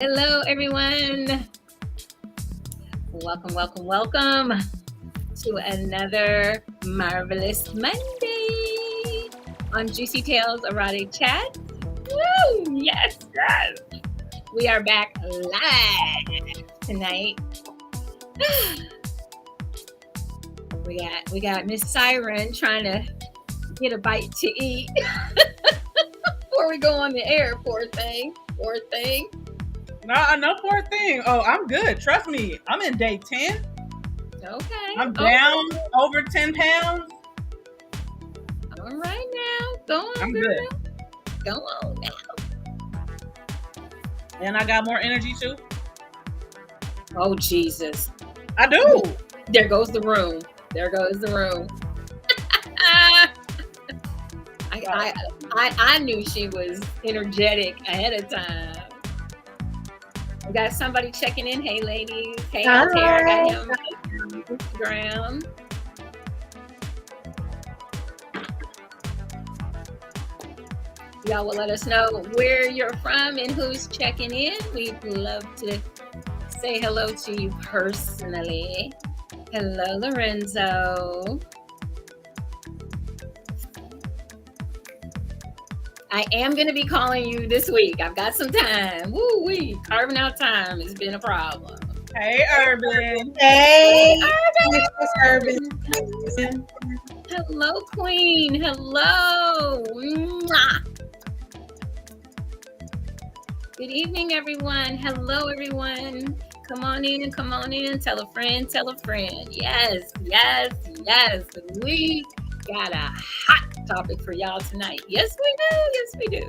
Hello, everyone. Welcome to another marvelous Monday on JewCee Tales Erotic Chat. Woo! Yes. We are back live tonight. We got Miss Siren trying to get a bite to eat before we go on the air. Poor thing. No poor thing. Oh, I'm good. Trust me. I'm in day 10. Okay. I'm down over 10 pounds. All right now. Go on, I'm girl. good. Go on now. And I got more energy too. Oh, Jesus. I do. There goes the room. I knew she was energetic ahead of time. We got somebody checking in. Hey, ladies. Hey, out there. I got him on Instagram. Y'all will let us know where you're from and who's checking in. We'd love to say hello to you personally. Hello, Lorenzo. I am going to be calling you this week. I've got some time. Woo-wee. Carving out time has been a problem. Hey, Urban. Hey, Urban. Hello, Queen. Hello. Mwah. Good evening, everyone. Hello, everyone. Come on in. Tell a friend. Yes. We got a hot topic for y'all tonight. Yes, we do.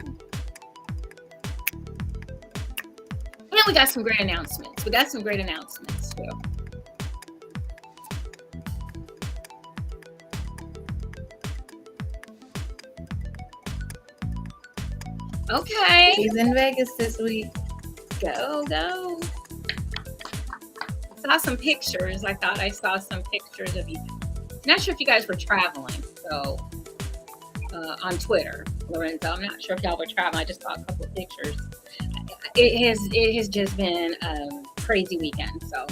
And we got some great announcements. too. Okay. She's in Vegas this week. Go. Saw some pictures. I thought I saw some pictures of you. Not sure if you guys were traveling, so on Twitter, Lorenzo. I'm not sure if y'all were traveling. I just saw a couple of pictures. It has just been a crazy weekend, so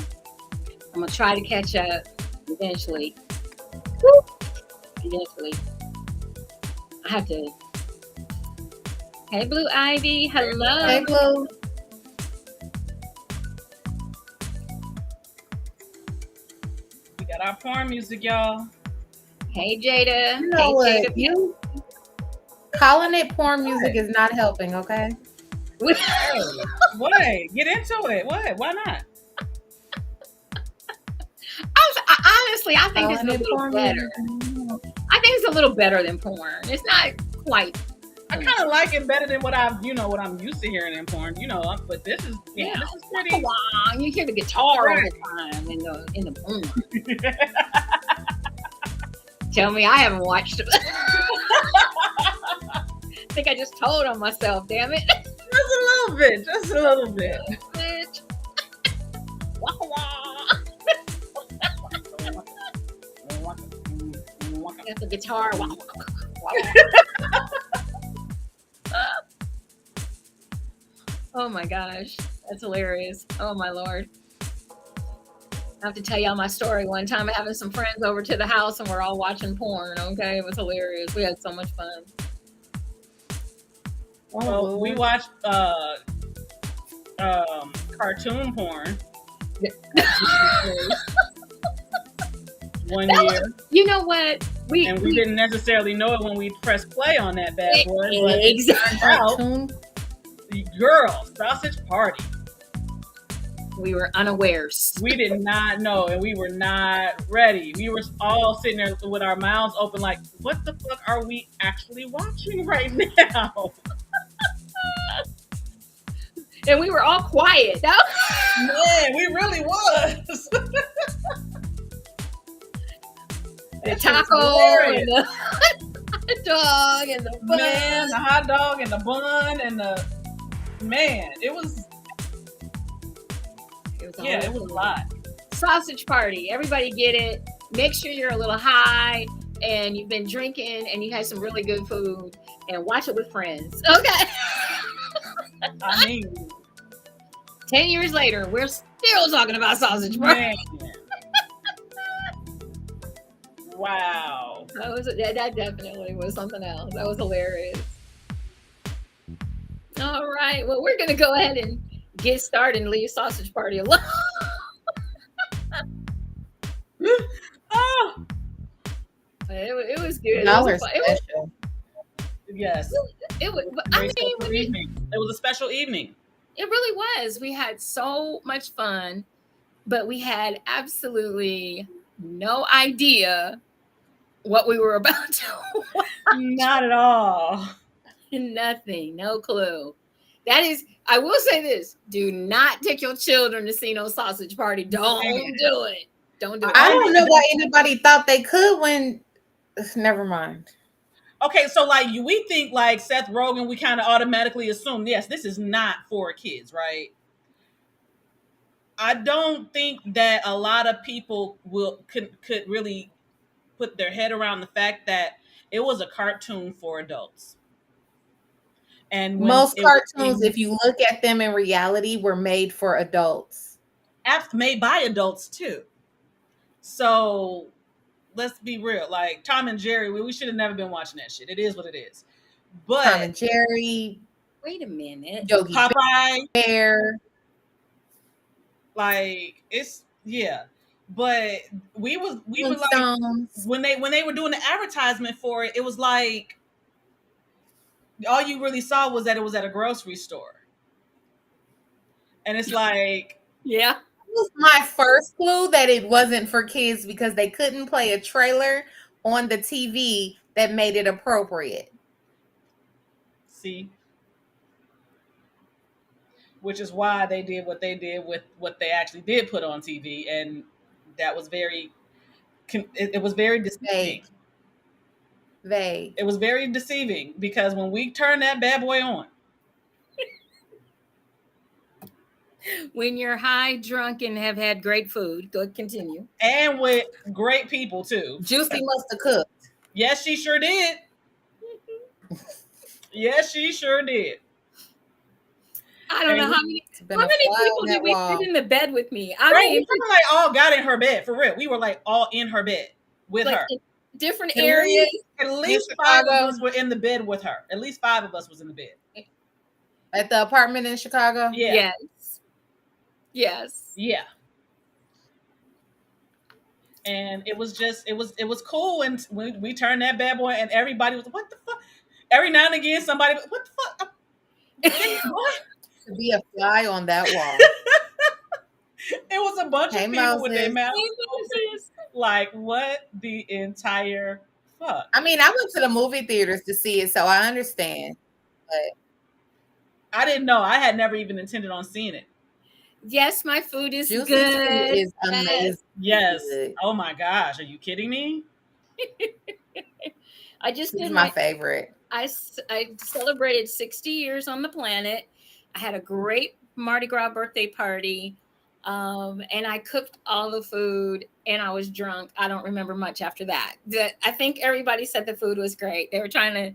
I'm gonna try to catch up eventually. I have to. Hey, Blue Ivy. Hello. Hey, Blue. We got our porn music, y'all. Hey, Jada. You know what? You calling it porn music is not helping, okay? Hey, what? Get into it. What? Why not? Honestly, I think it's a little better. I think it's a little better than porn. It's not quite. I kind of like it better than what I'm used to hearing in porn, but this is pretty. Wow, you hear the guitar all the time in the porn. Tell me I haven't watched it. I think I just told on myself, damn it. Just a little bit. Bitch. Wah, wah. That's the guitar. Wah, wah. Oh my gosh, that's hilarious. Oh my Lord. I have to tell y'all my story. One time having some friends over to the house and we're all watching porn, okay? It was hilarious. We had so much fun. Well, we watched cartoon porn. One year. You know what? We didn't necessarily know it when we pressed play on that bad boy. Exactly. Girl, sausage party. We were unawares. We did not know, and we were not ready. We were all sitting there with our mouths open like, what the fuck are we actually watching right now? And we were all quiet. Man, we really was. The taco and the hot dog and the bun. Man, the hot dog and the bun and the... Man, it was a lot. Sausage party. Everybody get it. Make sure you're a little high and you've been drinking and you had some really good food and watch it with friends. Okay. I mean, 10 years later, we're still talking about sausage party. Man. Wow. That definitely was something else. That was hilarious. All right. Well, we're going to go ahead and get started and leave sausage party alone. Oh, It was good. Y'all It are was, special. yes. it was, Very special evening. It was a special evening. it really was. We had so much fun, but we had absolutely no idea what we were about to watch. Not at all. Nothing, no clue. That is, I will say this: do not take your children to see no sausage party. Don't do it. Don't do it. I don't know why anybody thought they could when. Never mind. Okay, so like we think like Seth Rogen, we kind of automatically assume, yes, this is not for kids, right? I don't think that a lot of people could really put their head around the fact that it was a cartoon for adults. And when Most cartoons, if you look at them in reality, were made for adults. Made by adults too. So let's be real. Like Tom and Jerry, we should have never been watching that shit. It is what it is. But Tom and Jerry, Wait a minute. Yogi Popeye, Bear. like it's yeah. But we were like Flintstones. when they were doing the advertisement for it, it was like all you really saw was that it was at a grocery store. And it's like, Yeah. That was my first clue that it wasn't for kids because they couldn't play a trailer on the TV that made it appropriate. see, which is why they did what they did with what they actually did put on TV, and that was it was very deceiving. Vague. It was very deceiving because when we turned that bad boy on, When you're high, drunk, and have had great food, go continue. and with great people too. JewCee must have cooked. Yes, she sure did. Yes, she sure did. I don't know how many people did we sit in the bed with me. I Right, mean, we were like all got in her bed for real. We were like all in her bed with like her. in different areas. At least 5 of us were in the bed with her. At least 5 of us was in the bed. At the apartment in Chicago? Yeah. Yes. Yes. Yeah. And it was cool. And we turned that bad boy, and everybody was, what the fuck? Every now and again, somebody, what the fuck? What? To be a fly on that wall. It was a bunch of people with their mouths Moses. like, what the entire fuck? I mean, I went to the movie theaters to see it, so I understand. But I didn't know. I had never even intended on seeing it. Yes, my food is JewCee good. food is amazing. Yes. Good. Oh my gosh. Are you kidding me? I just This did is my favorite. I celebrated 60 years on the planet. I had a great Mardi Gras birthday party. And I cooked all the food and I was drunk. I don't remember much after that. I think everybody said the food was great. They were trying to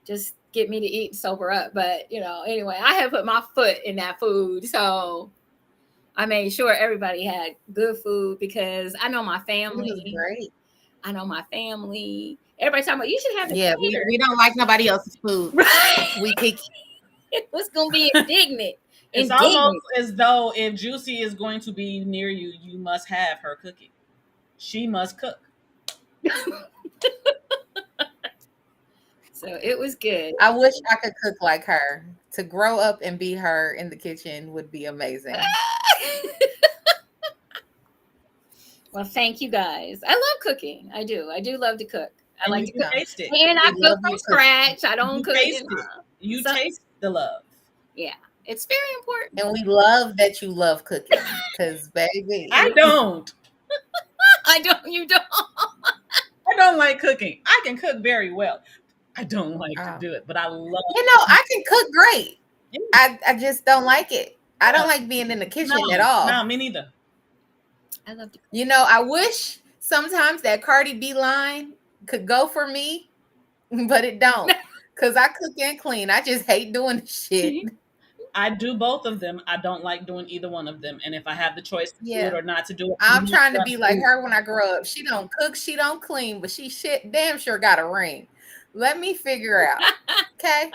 just get me to eat and sober up. But, anyway, I had put my foot in that food. So I made sure everybody had good food because I know my family. It was great. I know my family. Everybody's talking about, you should have the Yeah, we don't like nobody else's food. Right. We pick. It's going to be indignant. It's almost as though if JewCee is going to be near you, you must have her cooking. She must cook. So it was good. I wish I could cook like her. To grow up and be her in the kitchen would be amazing. Well, thank you guys. I love cooking. I do. I do love to cook. I like to cook. Taste it. And I We love cook from you scratch. I don't You cook. taste it. You taste the love. Yeah. It's very important. And we love that you love cooking. Because, baby. I don't. I don't. You don't. I don't like cooking. I can cook very well. I don't like to do it, but I love I can cook great. Yeah. I just don't like it. I don't like being in the kitchen at all. No, me neither. I love to cook. I wish sometimes that Cardi B line could go for me, but it don't. Because I cook and clean. I just hate doing the shit. I do both of them. I don't like doing either one of them. And if I have the choice to do it Yeah. or not to do it, I'm most trying to be like absolutely. her when I grow up. She don't cook, she don't clean, but she shit damn sure got a ring. Let me figure out. Okay?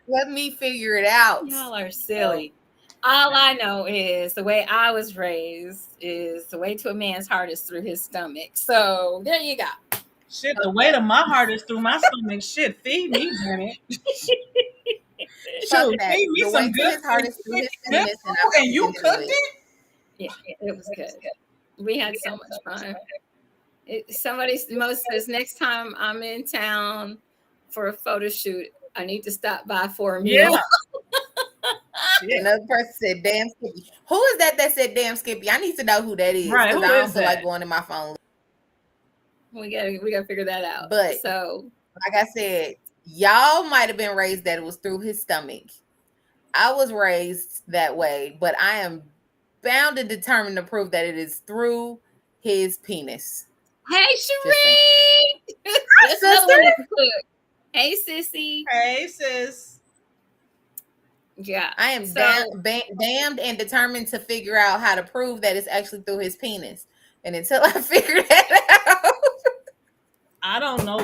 Let me figure it out. Y'all are silly. All I know is the way I was raised is the way to a man's heart is through his stomach. So there you go. Shit, the weight of my heart is through my stomach. Shit, feed me, damn it. Fuck Shoot, that. feed me The some way to good his heart food. is through his Good penis, and food, I'm and you sticking to cooked it. it? Yeah, it was good. We had so much fun. Somebody says next time I'm in town for a photo shoot, I need to stop by for a meal. Yeah. Shit. Another person said, "Damn Skippy." Who is that said, "Damn Skippy"? I need to know who that is Right, because who I is don't feel like that? going to my phone. We gotta figure that out. But So like I said, y'all might have been raised that it was through his stomach. I was raised that way, but I am bound and determined to prove that it is through his penis. hey, Just saying. Sheree! That's Sister. another one that can cook. Hey, sissy. Hey, sis. Yeah. I am damned and determined to figure out how to prove that it's actually through his penis. And until I figure that out, I don't know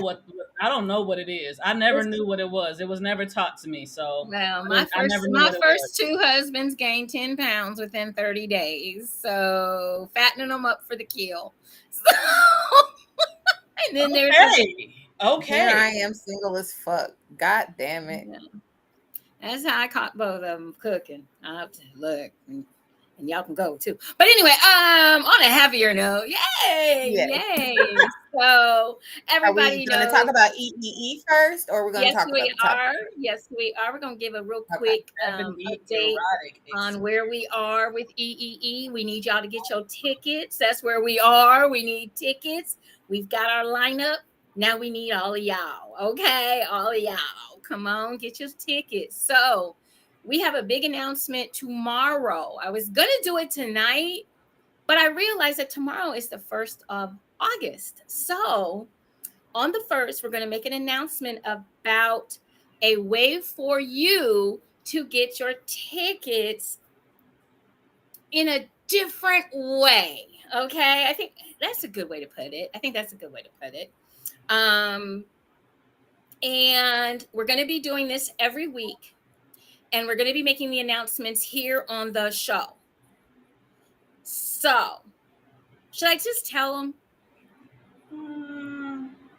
what it is. I never knew what it was. It was never taught to me. So Well, I never knew my what it first was. 2 husbands gained 10 pounds within 30 days. So fattening them up for the kill. So, and then there's Okay. here I am single as fuck. God damn it. Yeah. That's how I caught both of them cooking. I have to look, and y'all can go too. But anyway, on a heavier note, yay. So Are we everybody going to knows. talk about EEE first, or we're going to Yes, talk about we the topic? are. Yes, we are. We're going to give a real Okay. quick Ebony update Erotic on where we are with EEE. We need y'all to get your tickets. That's where we are. We need tickets. We've got our lineup. Now we need all of y'all. Okay, all of y'all. Come on, get your tickets. So we have a big announcement tomorrow. I was going to do it tonight, but I realized that tomorrow is the 1st of August. So on the 1st, we're going to make an announcement about a way for you to get your tickets in a different way. Okay. I think that's a good way to put it. And we're going to be doing this every week. And we're going to be making the announcements here on the show. So, should I just tell them?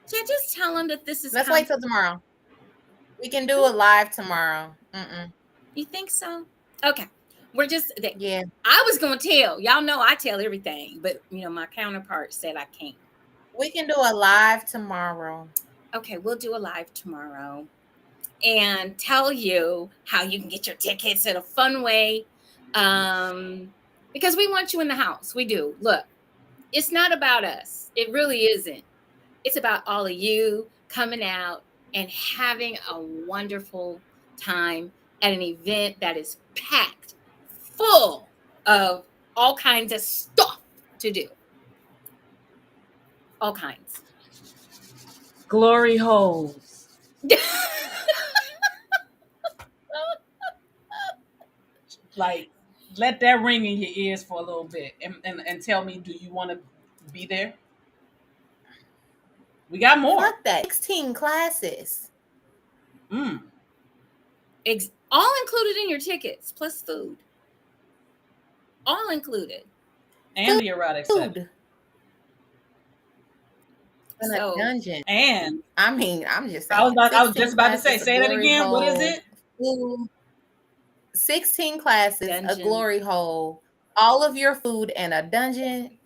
Should I just tell them that this is Let's wait till tomorrow. We can do a live tomorrow. You think so? Okay. We're just Yeah. I was gonna tell y'all know I tell everything, but my counterpart said I can't. We can do a live tomorrow. Okay, we'll do a live tomorrow and tell you how you can get your tickets in a fun way. Because we want you in the house. We do. Look, it's not about us. It really isn't. It's about all of you coming out and having a wonderful time at an event that is packed full of all kinds of stuff to do. All kinds. Glory holes. Like, let that ring in your ears for a little bit and tell me, do you want to be there? We got more. Fuck that. 16 classes. All included in your tickets, plus food. All included. And the erotic food. In a So, dungeon. And I'm just saying. I was just about to say that again. What is it? Food, 16 classes, dungeon. A glory hole, all of your food, and a dungeon.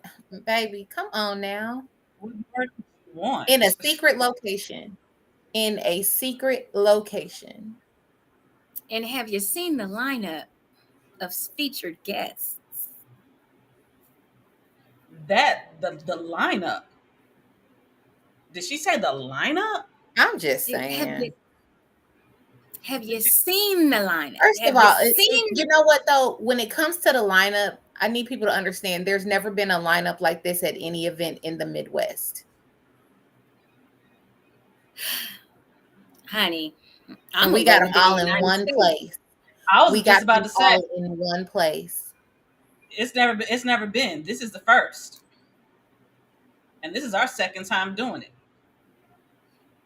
Baby, come on now. What more do you want? In a secret location. In a secret location. And have you seen the lineup of featured guests? The lineup. Did she say the lineup? I'm just saying. Have you seen the lineup? First of all, you know what though? When it comes to the lineup, I need people to understand there's never been a lineup like this at any event in the Midwest. Honey, we got them all in one place. I was We just got about them to say all in one place. it's never been. This is the first, and this is our second time doing it.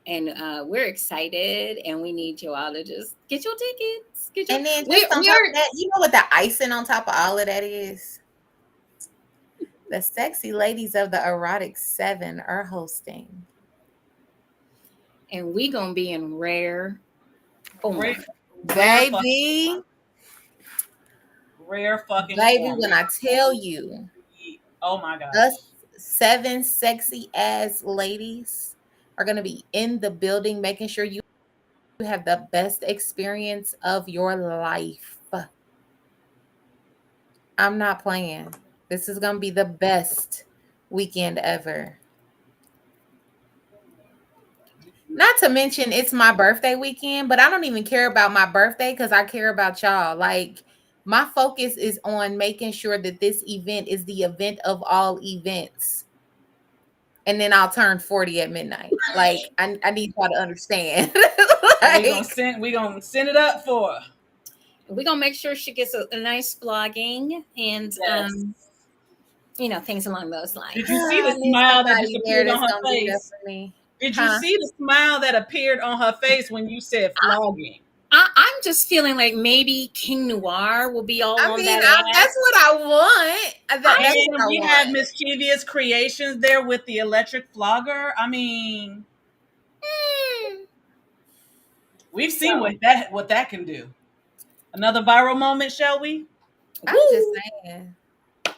And we're excited, and we need you all to just get your tickets. And then We just on top of that, you know what the icing on top of all of that is? The sexy ladies of the Erotic 7 are hosting. and we gonna be in rare form. Baby, Rare fucking baby, form. when I tell you, Oh my gosh. us 7 sexy ass ladies are going to be in the building, making sure you have the best experience of your life. I'm not playing. This is going to be the best weekend ever. Not to mention, it's my birthday weekend, but I don't even care about my birthday because I care about y'all. Like, my focus is on making sure that this event is the event of all events. And then I'll turn 40 at midnight. Like, I need y'all to understand. we Like, gonna send it up for her. We're gonna make sure she gets a nice vlogging and Yes. things along those lines. Did you see the I need smile that just somebody there appeared on that's her gonna be there face? for me. Did you Huh? see the smile that appeared on her face when you said flogging? I'm just feeling like maybe King Noir will be all I on mean, that ass. that's what I want. That's And what I we want. have Mischievous Creations there with the electric flogger. I mean, we've seen what that can do. Another viral moment, shall we? I'm just saying. So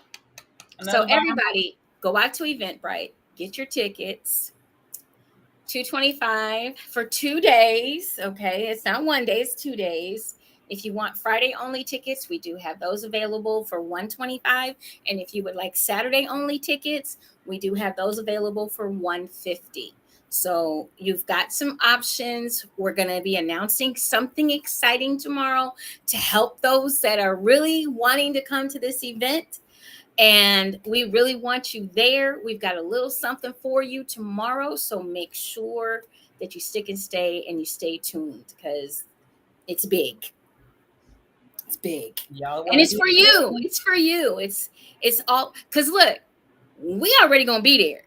Another viral everybody, go out to Eventbrite, get your tickets. $225 for 2 days. Okay, it's not 1 day; it's 2 days. If you want Friday only tickets, we do have those available for $125. And if you would like Saturday only tickets, we do have those available for $150. So you've got some options. We're going to be announcing something exciting tomorrow to help those that are really wanting to come to this event. And we really want you there. We've got a little something for you tomorrow. So make sure that you stick and stay and you stay tuned because it's big. It's big. And it's for you. It's for you. It's all because look, we already gonna be there.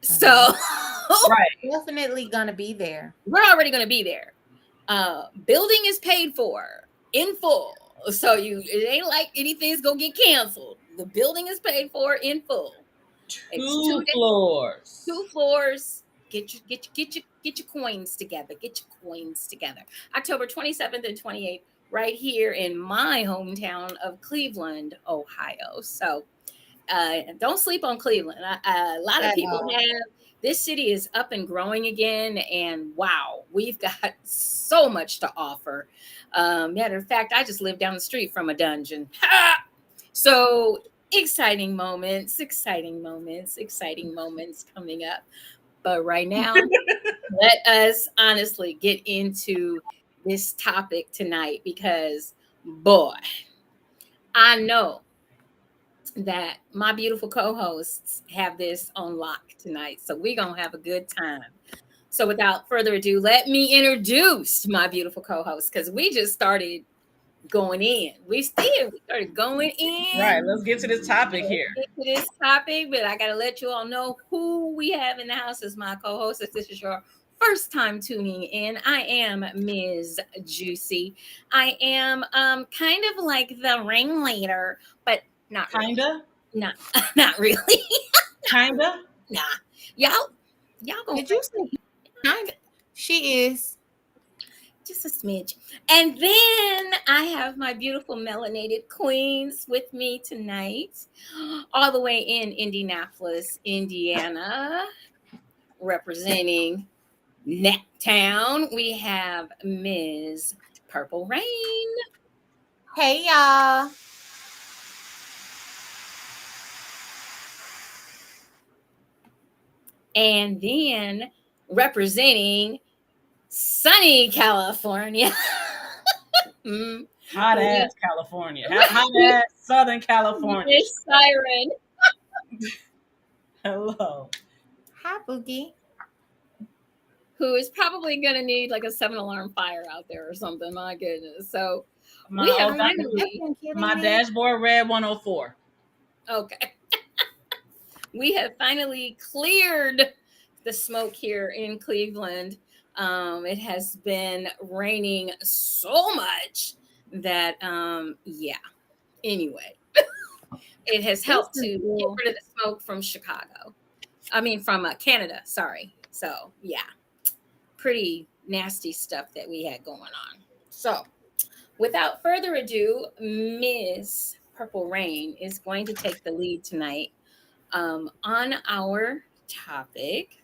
So right. Definitely gonna be there. We're already gonna be there. Building is paid for in full. So it ain't like anything's gonna get canceled. The building is paid for in full. It's 2 days, floors. 2 floors. Get your coins together. Get your coins together. October 27th and 28th, right here in my hometown of Cleveland, Ohio. So don't sleep on Cleveland. A lot of people have. This city is up and growing again, and wow, we've got so much to offer. Matter of fact, I just live down the street from a dungeon. So exciting moments coming up. But right now, let us honestly get into this topic tonight because, boy, I know that my beautiful co-hosts have this on lock tonight. So we're going to have a good time. So without further ado, let me introduce my beautiful co-host because we just started going in. We started going in. Right. Let's get to this topic here. But I got to let you all know who we have in the house as my co-host. If this is your first time tuning in, I am Ms. JewCee. I am kind of like the ringleader, but not Kinda. Really. Not really. Kinda. Nah. Y'all gonna Did you say kinda? She is. Just a smidge. And then I have my beautiful melanated queens with me tonight, all the way in Indianapolis, Indiana, representing Naptown. We have Ms. Purple Rain. Hey y'all. And then representing sunny California. Hot ass California. Hot ass Southern California. Miss Siren. Hello. Hi, Boogie. Who is probably going to need like a 7 alarm fire out there or something. My goodness. So We have my finally, my dashboard read 104. okay, we have finally cleared the smoke here in Cleveland. It has been raining so much that, yeah. Anyway, it has helped to get rid of the smoke from Chicago. I mean, from Canada. Sorry. So yeah, pretty nasty stuff that we had going on. So without further ado, Ms. Purple Rain is going to take the lead tonight on our topic,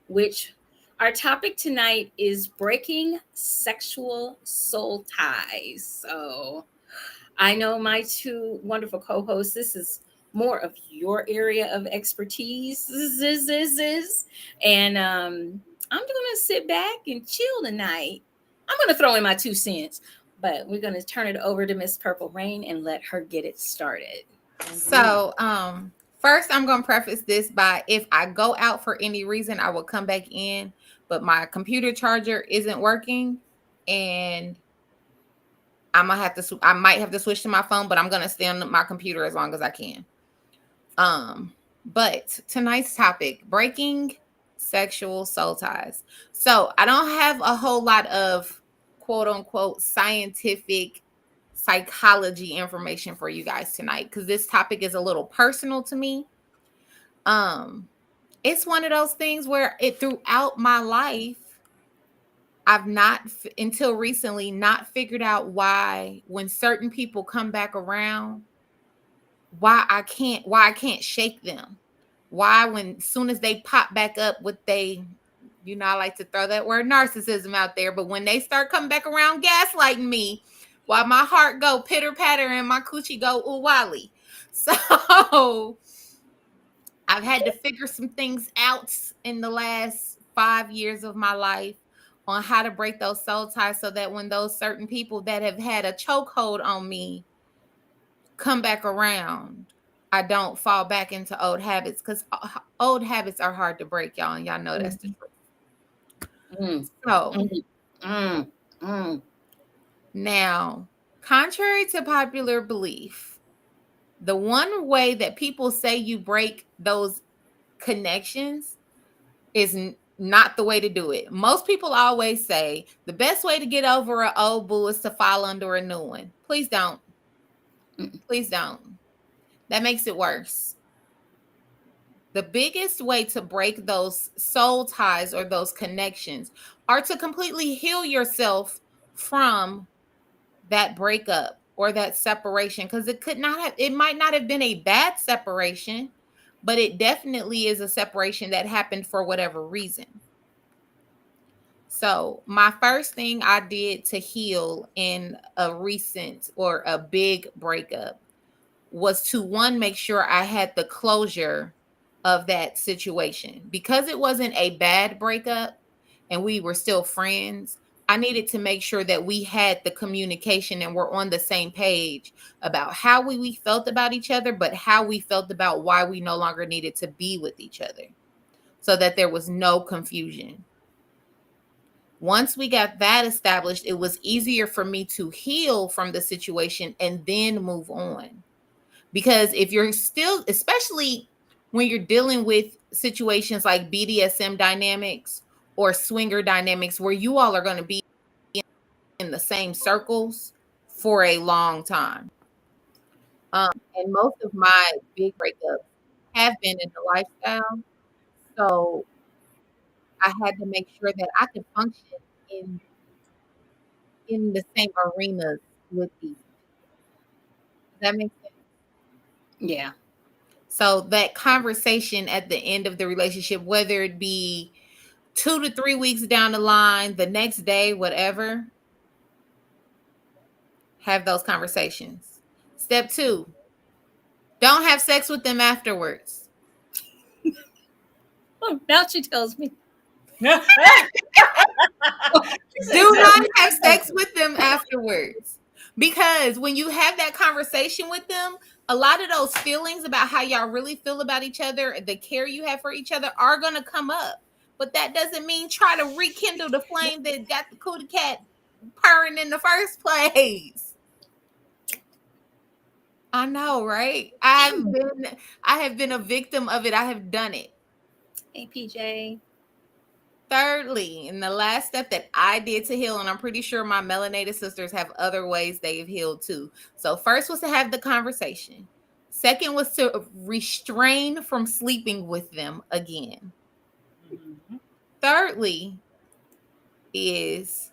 which our topic tonight is breaking sexual soul ties. So I know my two wonderful co-hosts, this is more of your area of expertise. And I'm going to sit back and chill tonight. I'm going to throw in my 2 cents, but we're going to turn it over to Miss Purple Rain and let her get it started. So, first I'm going to preface this by, if I go out for any reason, I will come back in, but my computer charger isn't working, and I might have to switch to my phone, but I'm going to stay on my computer as long as I can. But tonight's topic, breaking sexual soul ties. So I don't have a whole lot of quote unquote scientific psychology information for you guys tonight, because this topic is a little personal to me. It's one of those things where throughout my life, I've not until recently not figured out why when certain people come back around, why I can't shake them. Why when soon as they pop back up with I like to throw that word narcissism out there, but when they start coming back around gaslighting me, why my heart go pitter patter and my coochie go ooh wally. So I've had to figure some things out in the last 5 years of my life on how to break those soul ties, so that when those certain people that have had a chokehold on me come back around, I don't fall back into old habits, because old habits are hard to break, y'all, and y'all know that's the truth. So now, contrary to popular belief, the one way that people say you break those connections is not the way to do it. Most people always say the best way to get over an old boo is to fall under a new one. Please don't. Please don't. That makes it worse. The biggest way to break those soul ties or those connections are to completely heal yourself from that breakup or that separation, because it might not have been a bad separation, but it definitely is a separation that happened for whatever reason. So my first thing I did to heal in a recent or a big breakup was to, one, make sure I had the closure of that situation. Because it wasn't a bad breakup and we were still friends, I needed to make sure that we had the communication and we're on the same page about how we felt about each other, but how we felt about why we no longer needed to be with each other, so that there was no confusion. Once we got that established, it was easier for me to heal from the situation and then move on. Because if you're still, especially when you're dealing with situations like BDSM dynamics or swinger dynamics, where you all are going to be in the same circles for a long time. And most of my big breakups have been in the lifestyle. So I had to make sure that I could function in the same arenas with these. Does that make sense? Yeah. So that conversation at the end of the relationship, whether it be 2 to 3 weeks down the line, the next day, whatever, have those conversations. Step 2, don't have sex with them afterwards. Oh, now she tells me. Do not have sex with them afterwards. Because when you have that conversation with them, a lot of those feelings about how y'all really feel about each other, the care you have for each other, are going to come up. But that doesn't mean try to rekindle the flame that got the cootie cat purring in the first place. I know, right? I have been a victim of it. I have done it. Hey, PJ. Thirdly, and the last step that I did to heal, and I'm pretty sure my melanated sisters have other ways they've healed too. So, first was to have the conversation. Second was to restrain from sleeping with them again. Mhm. Thirdly, is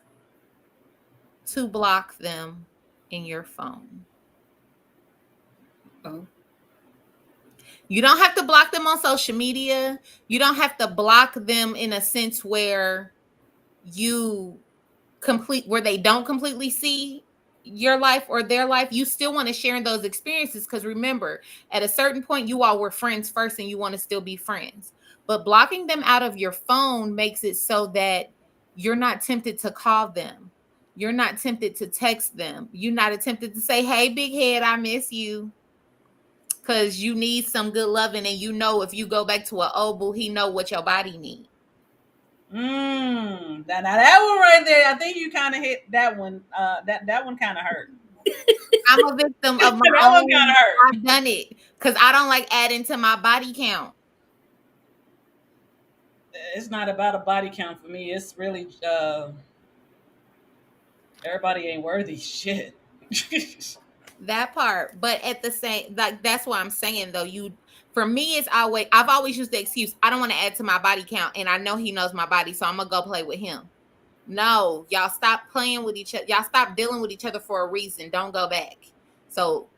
to block them in your phone. Oh, You don't have to block them on social media. You don't have to block them in a sense where you where they don't completely see your life or their life. You still want to share in those experiences because remember, at a certain point, you all were friends first and you want to still be friends. But blocking them out of your phone makes it so that you're not tempted to call them. You're not tempted to text them. You're not tempted to say, "Hey, big head, I miss you." Because you need some good loving, and you know if you go back to an old boo, he know what your body need. Now that one right there, I think you kind of hit that one. That one kind of hurt. I'm a victim of my That one kind own. of hurt. I've done it because I don't like adding to my body count. It's not about a body count for me. It's really everybody ain't worthy. Shit. That part, but at the same, like that's what I'm saying though. For me, I've always used the excuse I don't want to add to my body count, and I know he knows my body, so I'm gonna go play with him. No, y'all stop playing with each other. Y'all stop dealing with each other for a reason. Don't go back. So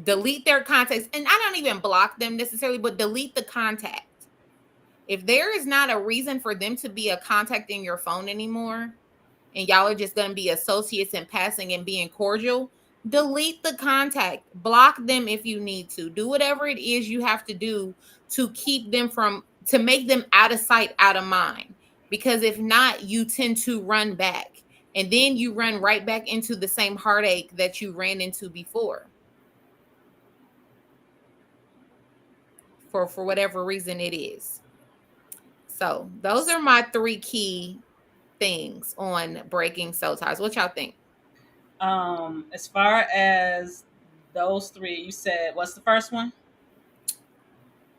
delete their contacts, and I don't even block them necessarily, but delete the contact. If there is not a reason for them to be a contact in your phone anymore, and y'all are just going to be associates and passing and being cordial, delete the contact. Block them if you need to. Do whatever it is you have to do to keep them to make them out of sight, out of mind. Because if not, you tend to run back. And then you run right back into the same heartache that you ran into before. For whatever reason it is. So those are my 3 key things on breaking soul ties. What y'all think? As far as those 3, you said what's the first one?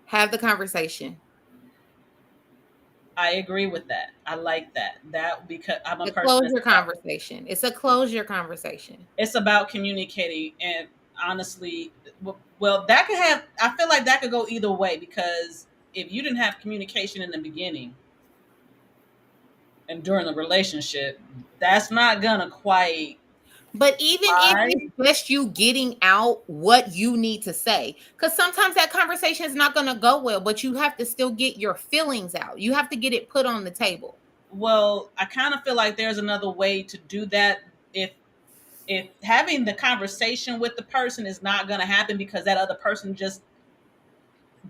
Have the conversation. I agree with that. I like that. That because I'm a The person closure conversation. It's a closure conversation. it's about communicating, and honestly, well, that could have. I feel like that could go either way because if you didn't have communication in the beginning and during the relationship, that's not gonna quite. But even if it's just you getting out what you need to say, because sometimes that conversation is not going to go well, but you have to still get your feelings out. You have to get it put on the table. Well, I kind of feel like there's another way to do that if having the conversation with the person is not going to happen because that other person just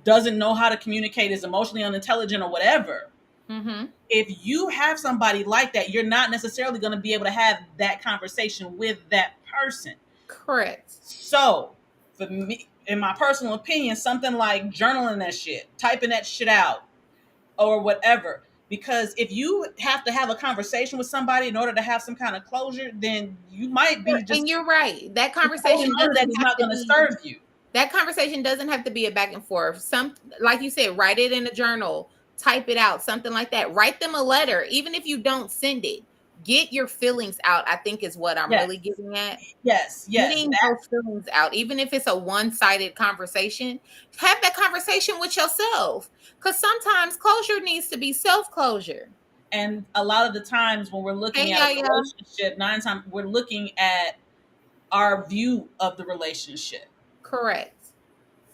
doesn't know how to communicate, is emotionally unintelligent or whatever. Mm-hmm. If you have somebody like that, you're not necessarily going to be able to have that conversation with that person. Correct. So, for me, in my personal opinion, something like journaling that shit, typing that shit out, or whatever. Because if you have to have a conversation with somebody in order to have some kind of closure, then you might be just. And you're right. That conversation that's not going to serve you. That conversation doesn't have to be a back and forth. Like you said, write it in a journal, type it out, something like that. Write them a letter, even if you don't send it. Get your feelings out, I think is what I'm really getting at. Yes. Getting those feelings out, even if it's a one-sided conversation, have that conversation with yourself. Because sometimes closure needs to be self-closure. And a lot of the times when we're looking at a relationship, 9 times we're looking at our view of the relationship. Correct.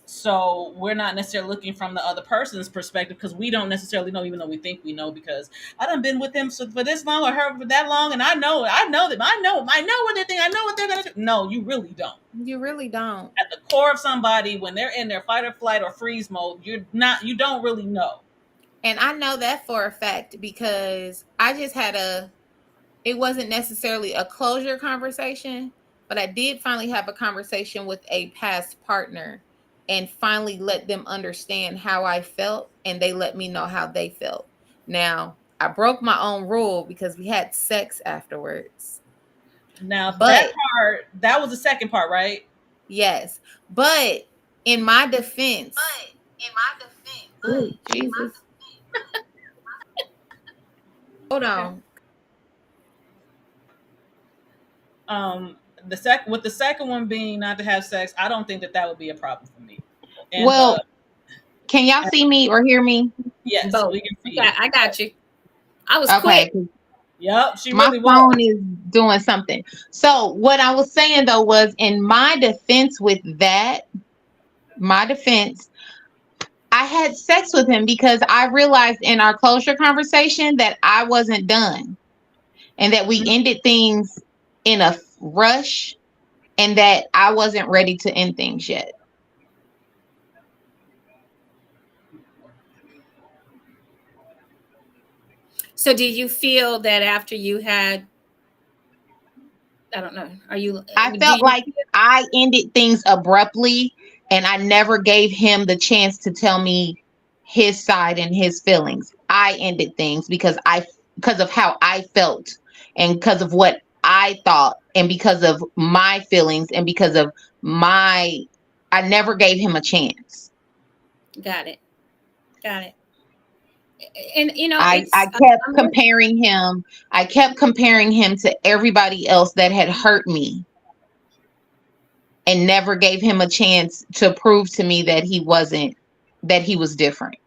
So we're not necessarily looking from the other person's perspective because we don't necessarily know, even though we think we know, because I done been with them for this long or her for that long, and I know them. I know what they think. I know what they're gonna do. No, you really don't. You really don't. At the core of somebody, when they're in their fight or flight or freeze mode, you don't really know. And I know that for a fact because I just had it wasn't necessarily a closure conversation, but I did finally have a conversation with a past partner and finally let them understand how I felt, and they let me know how they felt. Now, I broke my own rule because we had sex afterwards. Now, that was the second part, right? Yes. But in my defense, oh, Jesus. Hold Okay. on. With the second one being not to have sex, I don't think that would be a problem for me. And Well, can y'all see me or hear me? yes, Both. we can see you. I got you. I was Okay, quick. 'cause Yep, she my really was. phone is doing something. So what I was saying though was, in my defense with that, my defense, I had sex with him because I realized in our closure conversation that I wasn't done, and that we ended things in a rush, and that I wasn't ready to end things yet. So do you feel that after you had, I don't know, are you, I do felt you, like I ended things abruptly, and I never gave him the chance to tell me his side and his feelings. I ended things because of how I felt, and because of what I thought, and because of my feelings, and because of my I never gave him a chance. got it, got it. And I it's, kept I'm with, comparing him. I kept comparing him to everybody else that had hurt me, and never gave him a chance to prove to me that he was different.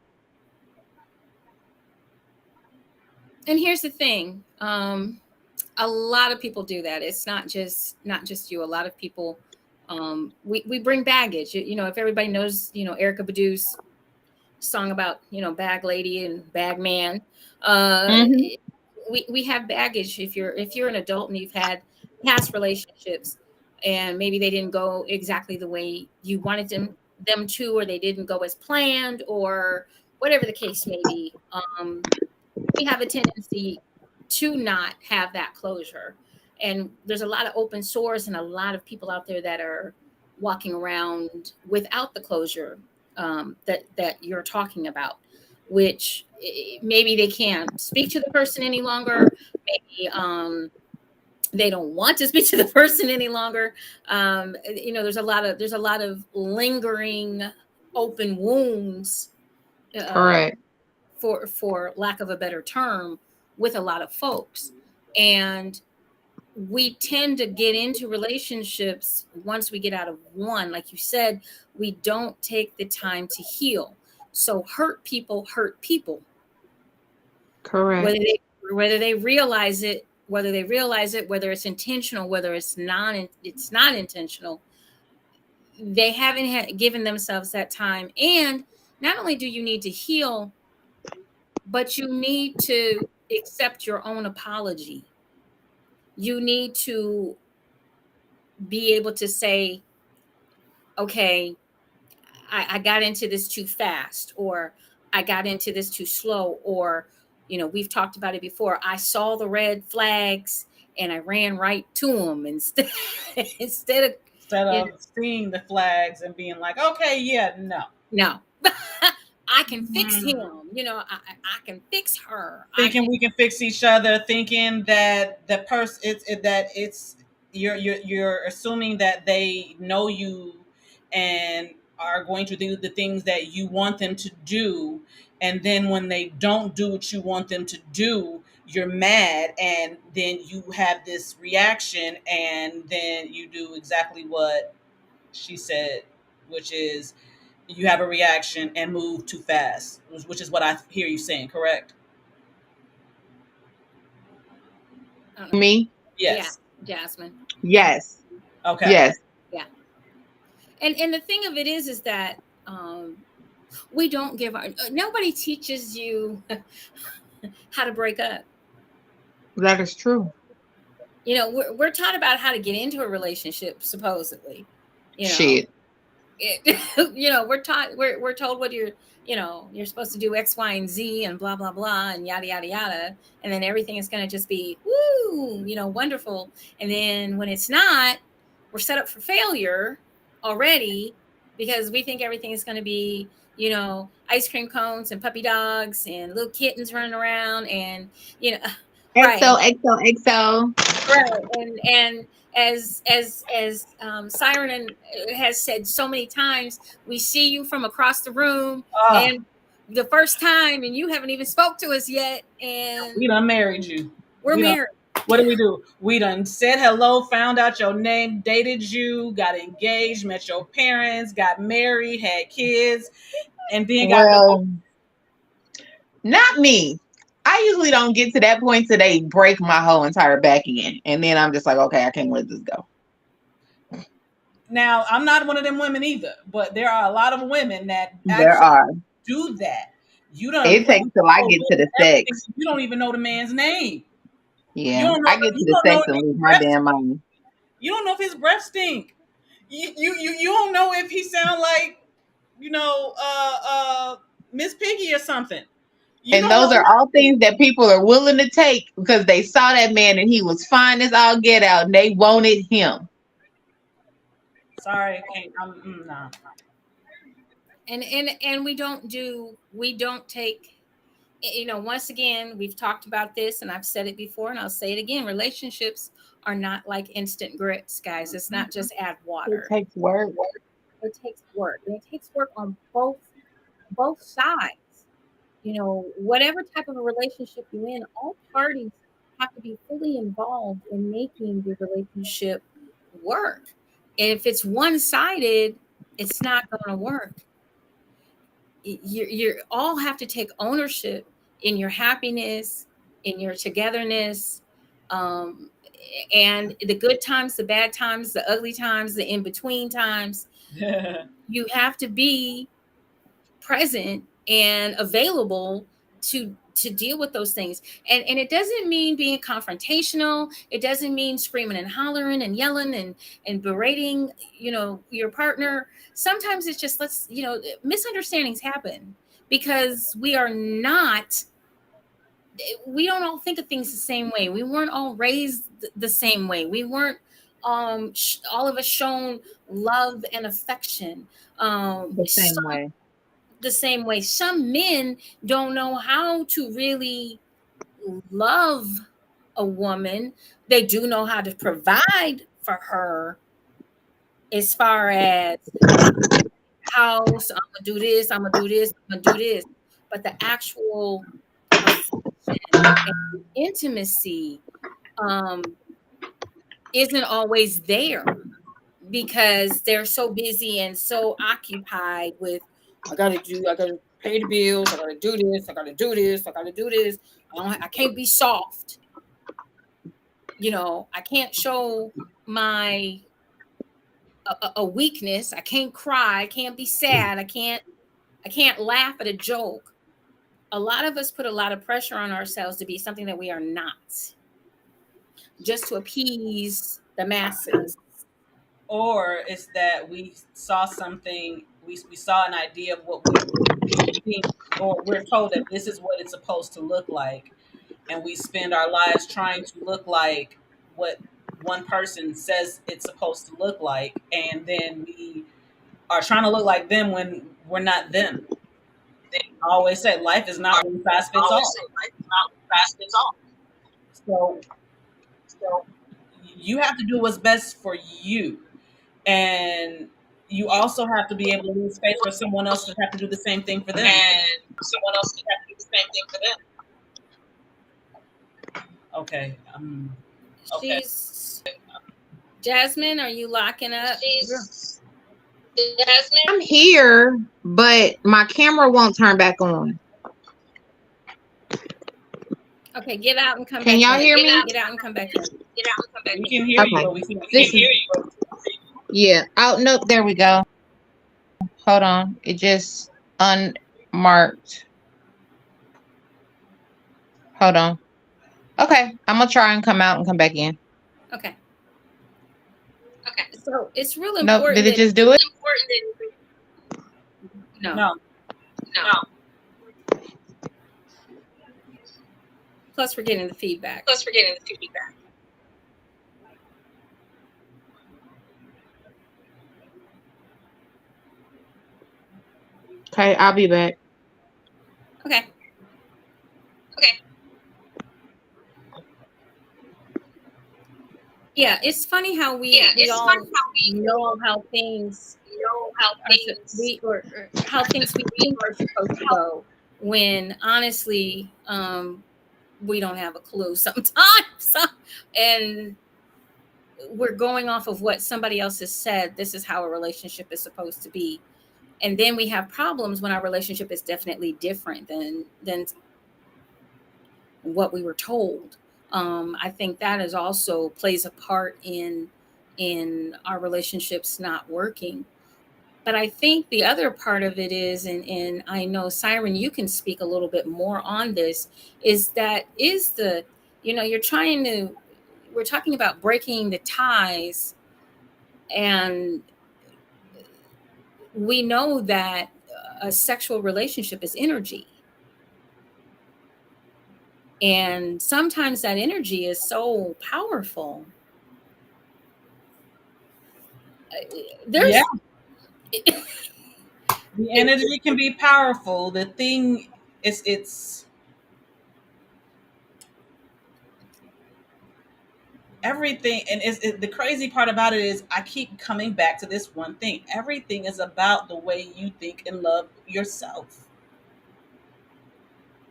and here's the thing. A lot of people do that. It's not just you. A lot of people, we bring baggage. If everybody knows, Erica Badu's song about, bag lady and bag man, uh, Hmm. we have baggage. If you're an adult and you've had past relationships, and maybe they didn't go exactly the way you wanted them to, or they didn't go as planned, or whatever the case may be. We have a tendency to not have that closure. And there's a lot of open sores and a lot of people out there that are walking around without the closure, that you're talking about, which maybe they can't speak to the person any longer. Maybe they don't want to speak to the person any longer. There's a lot of lingering open wounds, uh, Correct. for lack of a better term, with a lot of folks. And we tend to get into relationships once we get out of one. Like you said, we don't take the time to heal. So hurt people, Correct. whether they realize it, whether it's intentional, whether it's not intentional. They haven't given themselves that time. And not only do you need to heal, but you need to accept your own apology. You need to be able to say, okay, I got into this too fast, or I got into this too slow, or, we've talked about it before. I saw the red flags and I ran right to them instead, instead of, Instead you know, of seeing the flags and being like, okay, yeah, no. no, I can fix him. Mhm. I can fix her. I Thinking can. we can fix each other, thinking that the person that it's you're assuming that they know you and are going to do the things that you want them to do, and then when they don't do what you want them to do, you're mad, and then you have this reaction, and then you do exactly what she said, which is you have a reaction and move too fast, which is what I hear you saying, correct? I don't know. Me? Yeah, Yes. Jasmine. Yes. Okay. Yes. Yeah. And the thing of it is that, we don't give our nobody teaches you how to break up. That is true. We're taught about how to get into a relationship, supposedly. you know Shit. we're told what you're supposed to do, X, Y, and Z, and blah blah blah, and yada yada yada. And then everything is going to just be woo, wonderful. And then when it's not, we're set up for failure already, because we think everything is going to be, ice cream cones and puppy dogs and little kittens running around, and you know right. XO, XO, XO. Right. And as Siren has said so many times, we see you from across the room, Ah, and the first time, and you haven't even spoke to us yet, and we done married you. we're We done, married. what did we do? We done said hello, found out your name, dated you, got engaged, met your parents, got married, had kids, and then got divorced. Well, not me. I usually don't get to that point till they break my whole entire back end. And then I'm just like, okay, I can't let this go. Now, I'm not one of them women either, but there are a lot of women that There actually are. do that. You done It put takes till I yourself get to in the everything. sex. You don't even know the man's name. You Yeah. don't know. I get to You the don't know sex if and his lose my breath. damn mind. You don't know if his breath stink. You don't know if he sound like Miss Piggy or something. You And don't know those are all nothing. things that people are willing to take because they saw that man and he was fine as all get out and they wanted him. Sorry, can't. Nah. And we don't take, once again, we've talked about this, and I've said it before, and I'll say it again. Relationships are not like instant grits, guys. It's not just add It water. takes work. It takes work, and it takes work on both sides. Whatever type of a relationship you're in, all parties have to be fully involved in making the relationship work. If it's one-sided, it's not going to work. You all have to take ownership in your happiness, in your togetherness, um, and the good times, the bad times, the ugly times, the in-between times. You have to be present and available to deal with those things. And it doesn't mean being confrontational. It doesn't mean screaming and hollering and yelling and berating your partner. Sometimes it's just, misunderstandings happen because we don't all think of things the same way. We weren't all raised the same way. We weren't all of us shown love and affection The same way. the same way. Some men don't know how to really love a woman. They do know how to provide for her as far as house, I'm gonna do this, I'm gonna do this, I'm gonna do this. But the actual affection and intimacy isn't always there because they're so busy and so occupied with I gotta pay the bills, I gotta do this, I gotta do this, I gotta do this. I can't be soft. I can't show my a weakness. I can't cry. I can't be sad. I can't laugh at a joke. A lot of us put a lot of pressure on ourselves to be something that we are not, just to appease the masses. Or it's that we saw something, we saw an idea of what we think, or we're told that this is what it's supposed to look like, and we spend our lives trying to look like what one person says it's supposed to look like, and then we are trying to look like them when we're not them. I always say life is not one size fits all. So you have to do what's best for you. And you also have to be able to leave space for someone else to have to do the same thing for them. Okay. Okay. She's Jasmine. Are you locking up? I'm here, but my camera won't turn back on. Okay, get out and come Can back y'all in. hear me? Get out and come back in. We can hear you, Okay. but we can't This hear is you. yeah. Oh nope, there we go. Hold on. It just unmarked. Hold on. Okay. I'm gonna try and come out and come back in. Okay. So it's real Nope. important Did it that just do it? no. No. Plus, we're getting the feedback. Okay, I'll be back. Okay. Yeah, it's funny how we all know how things are or how things we think are supposed to go when honestly we don't have a clue sometimes. And we're going off of what somebody else has said. This is how a relationship is supposed to be, and then we have problems when our relationship is definitely different than what we were told. I think that is also plays a part in our relationships not working. But I think the other part of it is, and I know Siren, you can speak a little bit more on this, is that is the, you're trying to, we're talking about breaking the ties, and we know that a sexual relationship is energy. And sometimes that energy is so powerful. There's Yeah, the energy can be powerful. The thing is, it's everything, and the crazy part about it is I keep coming back to this one thing. Everything is about the way you think and love yourself.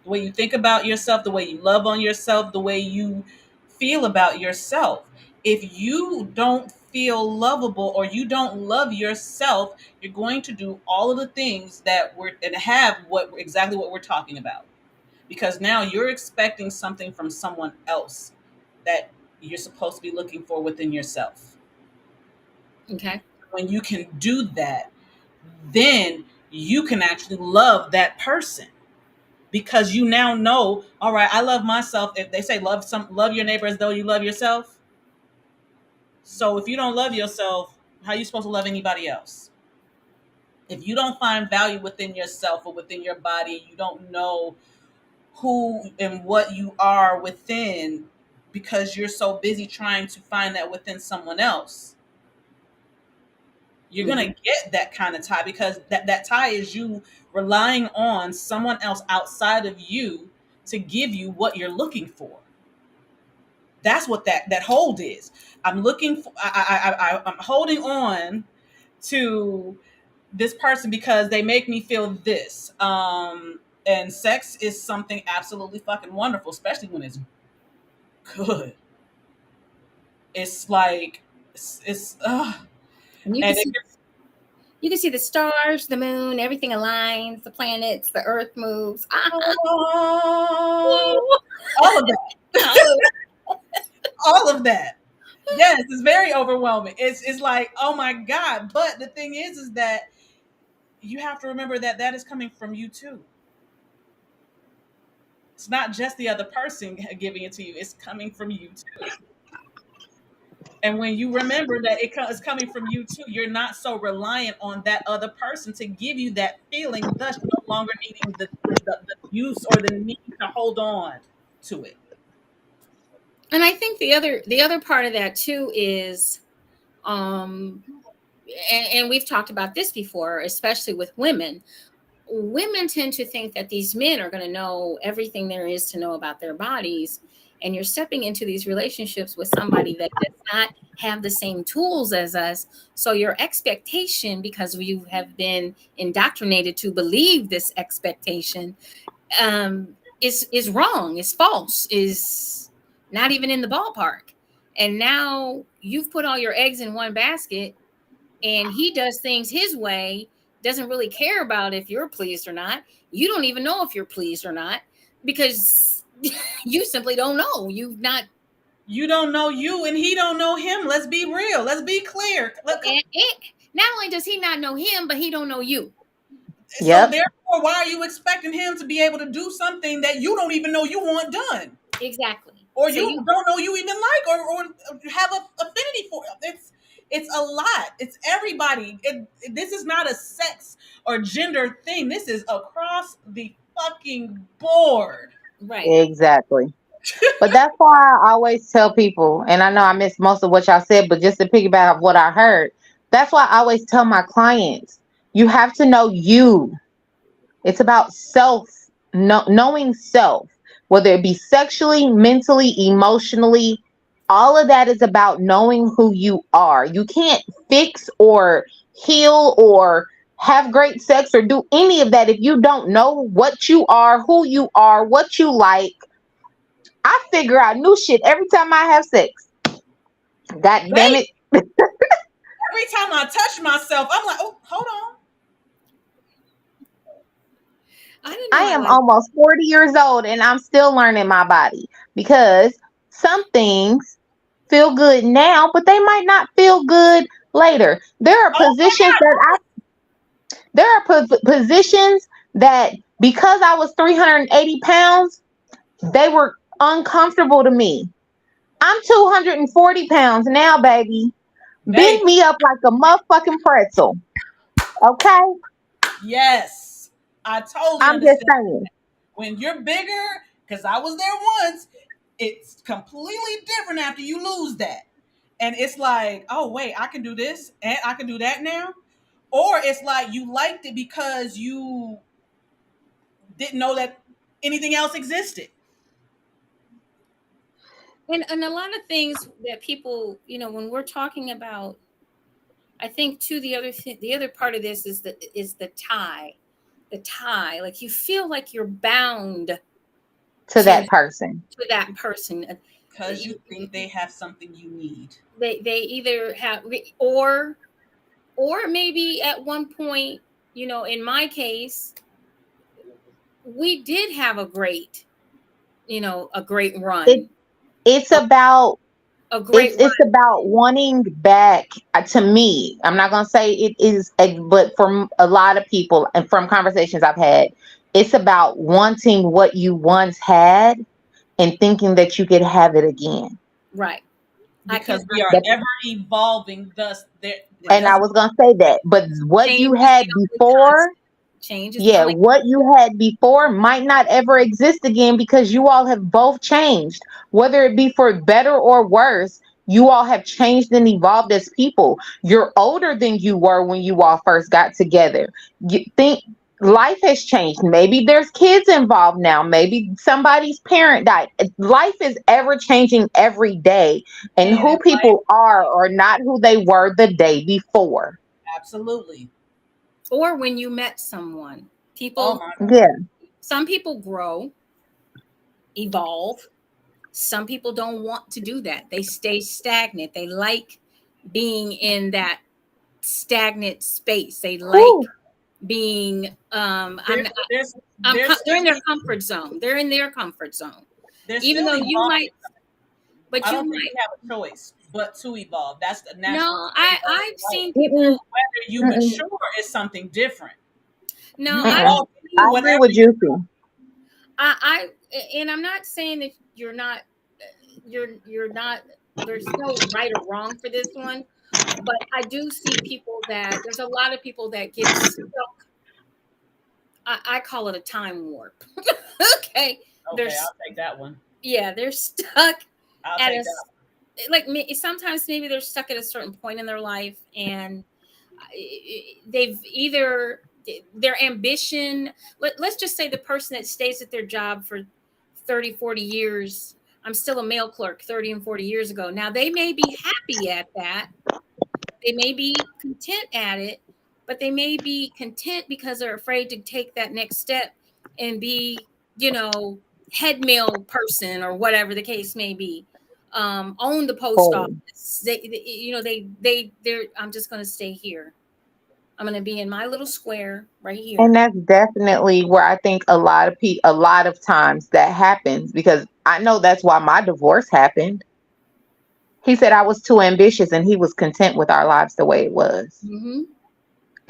The way you think about yourself, the way you love on yourself, the way you feel about yourself. If you don't feel lovable or you don't love yourself, you're going to do all of the things that we're and have what exactly what we're talking about. Because now you're expecting something from someone else that you're supposed to be looking for within yourself. okay. When you can do that, then you can actually love that person because you now know, all right, I love myself. If they say love your neighbor as though you love yourself. So if you don't love yourself, how are you supposed to love anybody else? If you don't find value within yourself or within your body, you don't know who and what you are within because you're so busy trying to find that within someone else, you're Mhm. going to get that kind of tie because that tie is you relying on someone else outside of you to give you what you're looking for. That's what that hold is. I'm looking for. I'm holding on to this person because they make me feel this. And sex is something absolutely fucking wonderful, especially when it's good. It's like it's And you can and see you can see the stars, the moon, everything aligns, the planets, the earth moves. oh, all of that, Oh, all of that. Yes, it's very overwhelming. It's like, oh my god. But the thing is that you have to remember that that is coming from you too. It's not just the other person giving it to you. It's coming from you too. And when you remember that it's coming from you too, you're not so reliant on that other person to give you that feeling, thus no longer needing the use or the need to hold on to it. and I think the other part of that too is, um, and we've talked about this before, especially with women. Women tend to think that these men are going to know everything there is to know about their bodies, and you're stepping into these relationships with somebody that does not have the same tools as us. So your expectation, because you have been indoctrinated to believe this expectation, is wrong, is false, is not even in the ballpark. And now you've put all your eggs in one basket, and he does things his way, doesn't really care about if you're pleased or not. You don't even know if you're pleased or not because you simply don't know. You've not. You don't know you and he don't know him. Let's be real. Let's be clear. Not only does he not know him, but he don't know you. So Yep. therefore, why are you expecting him to be able to do something that you don't even know you want done? Exactly. Or So you you don't know you even like or have a affinity for? It's a lot. It's everybody. This is not a sex or gender thing. This is across the fucking board. right. Exactly. But that's why I always tell people, and I know I missed most of what y'all said, but just to piggyback off what I heard, that's why I always tell my clients, you have to know you. It's about self, knowing self, whether it be sexually, mentally, emotionally. all of that is about knowing who you are. You can't fix or heal or have great sex or do any of that if you don't know what you are, who you are, what you like. I figure out new shit every time I have sex. God damn Wait, it. every time I touch myself, I'm like, oh, hold on. I didn't I know I am like. almost 40 years old and I'm still learning my body because some things feel good now, but they might not feel good later. There are Oh my positions God. that positions that because I was 380 pounds, they were uncomfortable to me. I'm 240 pounds now, baby. Bend Baby, me up like a motherfucking pretzel. Okay? yes. I totally I'm just understand. saying. When you're bigger, because I was there once, it's completely different after you lose that. And it's like, oh, wait, I can do this and I can do that now. Or it's like you liked it because you didn't know that anything else existed. And a lot of things that people, when we're talking about, I think too, the other part of this is the tie. The tie. Like you feel like you're bound To to that person. that person. Because you think they have something you need. They either have, or maybe at one point, in my case, we did have a great It run. it's A, about a great run. it's about wanting back, to me. I'm not gonna say it is, but from a lot of people and from conversations I've had, it's about wanting what you once had and thinking that you could have it again. Right. I can Because we are That, ever evolving, thus there it and I doesn't was gonna say that, but what change you is the had only before, constant. Change is the yeah, only what you had before might not ever exist again because you all have both changed, whether it be for better or worse. You all have changed and evolved as people. You're older than you were when you all first got together. You think life has changed. Maybe there's kids involved now. Maybe somebody's parent died. Life is ever changing every day, and and who people are not who they were the day before. absolutely. or when you met someone. Oh People my Yeah, Some people grow, evolve. Some people don't want to do that. They stay stagnant. They like being in that stagnant space. They like whew, being there's they're still in their comfort zone. They're in their comfort zone. they're Even still though you evolving. might, but I you don't think might. we have a choice but to evolve. That's the natural No, state of I've life. seen mm-mm, people. Whether you mm-mm, mature is something different. No, You I've mm-mm. evolve I into agree whatever with you JewCee. I and I'm not saying that you're not, there's no right or wrong for this one, but I do see people that there's a lot of people that get stuck. I call it a time warp. Okay. okay, There's I'll take that one. Yeah, they're stuck I'll at take that. like sometimes maybe they're stuck at a certain point in their life, and they've either their ambition, let's just say the person that stays at their job for 30, 40 years. I'm still a mail clerk 30 and 40 years ago. Now they may be happy at that, they may be content at it, but they may be content because they're afraid to take that next step and be, you know, head mail person or whatever the case may be. Own the post Oh. office. They're. I'm just going to stay here. I'm going to be in my little square right And here. that's definitely where I think a lot of times that happens because I know that's why my divorce happened. He said I was too ambitious and he was content with our lives the way it was. Mm-hmm.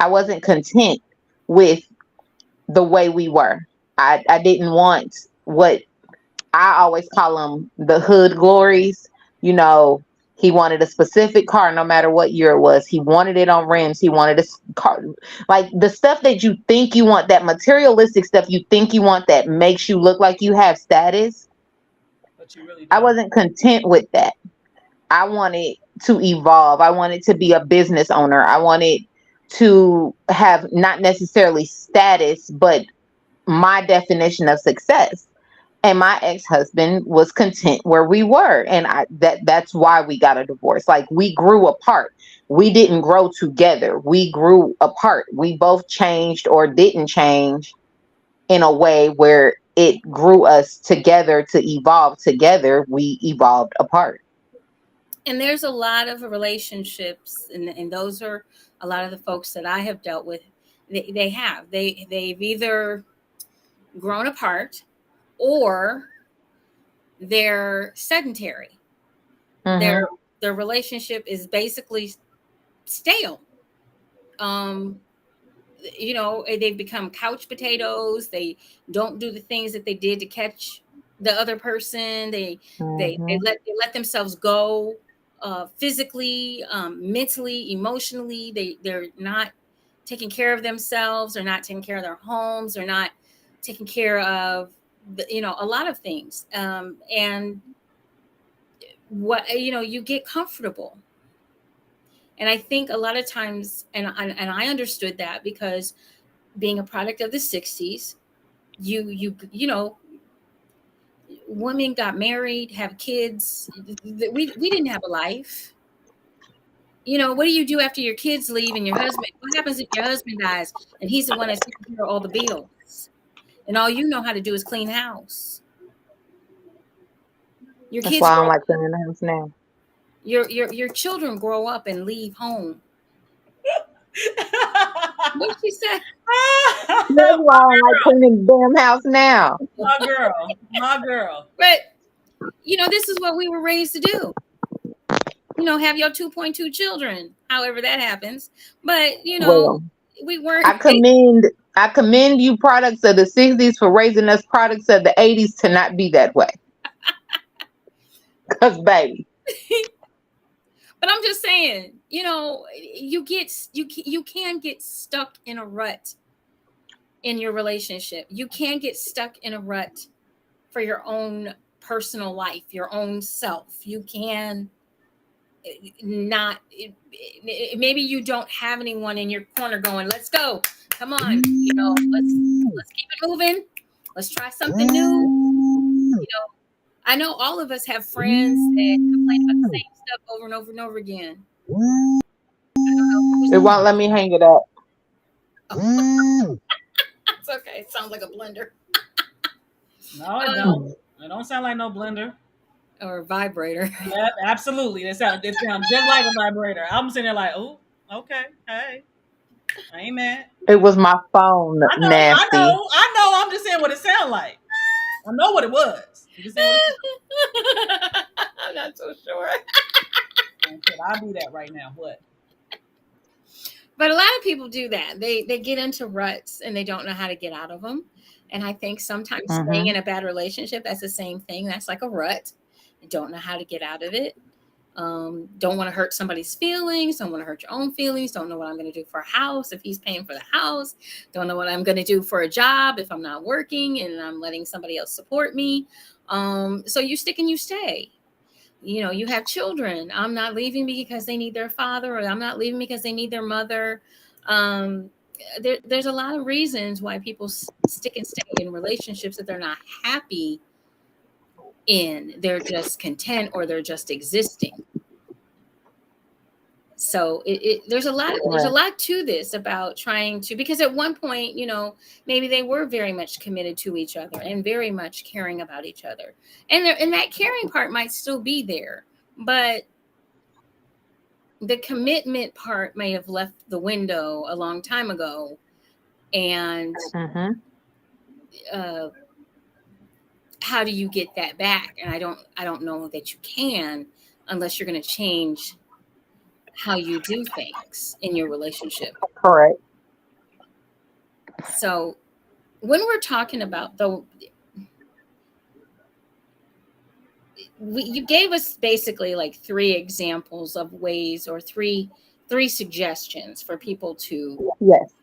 I wasn't content with the way we were. I didn't want what I always call them the hood glories. You know, he wanted a specific car no matter what year it was. He wanted it on rims. He wanted a car, like the stuff that you think you want, that materialistic stuff you think you want that makes you look like you have status. But you really I don't. wasn't content with that. I wanted to evolve. I wanted to be a business owner. I wanted to have not necessarily status, but my definition of success. and my ex-husband was content where we were, and that's why we got a divorce. Like, we grew apart. We didn't grow together. We grew apart. We both changed or didn't change in a way where it grew us together to evolve together. We evolved apart. And there's a lot of relationships, and those are a lot of the folks that I have dealt with. They've either grown apart, or they're sedentary. Mm-hmm. Their relationship is basically stale. They've become couch potatoes. They don't do the things that they did to catch the other person. They let themselves go, physically, mentally, emotionally. They're not taking care of themselves. They're not taking care of their homes. They're not taking care of a lot of things. And you get comfortable. And I think a lot of times, and I understood that, because being a product of the 60s, women got married, have kids. We didn't have a life. What do you do after your kids leave and your husband? What happens if your husband dies and he's the one that's taking care of all the bills, and all you know how to do is clean house? Your That's kids why I don't grow like cleaning the house now. your children grow up and leave home. What she said? That's why I don't like cleaning the damn house now. My girl. But this is what we were raised to do. Have your 2.2 children, however that happens. But Well, we weren't. I commend you, products of the 60s, for raising us products of the 80s to not be that way. Because, baby. But I'm just saying, you can get stuck in a rut in your relationship. You can get stuck in a rut for your own personal life, your own self. You can not. Maybe you don't have anyone in your corner going, "Let's go, come on, let's keep it moving. Let's try something new." I know all of us have friends that complain about the same stuff over and over and over again. It won't let me hang it up. It's okay. It sounds like a blender. No, it don't. It don't sound like no blender. Or a vibrator. Yep, absolutely. It sounds just like a vibrator. I'm sitting there like, oh, okay, hey, I ain't mad. It was my phone, nasty. I know. I'm just saying what it sounded like. I know what it was. I'm not so sure. I'll do that right now. What? But a lot of people do that. They get into ruts and they don't know how to get out of them. And I think sometimes staying in a bad relationship, that's the same thing. That's like a rut. You don't know how to get out of it. Don't want to hurt somebody's feelings. Don't want to hurt your own feelings. Don't know what I'm going to do for a house if he's paying for the house. Don't know what I'm going to do for a job if I'm not working and I'm letting somebody else support me. So you stick and you stay. You have children. I'm not leaving because they need their father, or I'm not leaving because they need their mother. There's a lot of reasons why people stick and stay in relationships that they're not happy in. They're just content, or they're just existing. So there's a lot to this about trying to, because at one point, maybe they were very much committed to each other and very much caring about each other. And that caring part might still be there, but the commitment part may have left the window a long time ago. And how do you get that back? And I don't know that you can, unless you're going to change how you do things in your relationship. Correct. So when we're talking about you gave us basically like 3 examples of ways, or three suggestions for people to. Yes.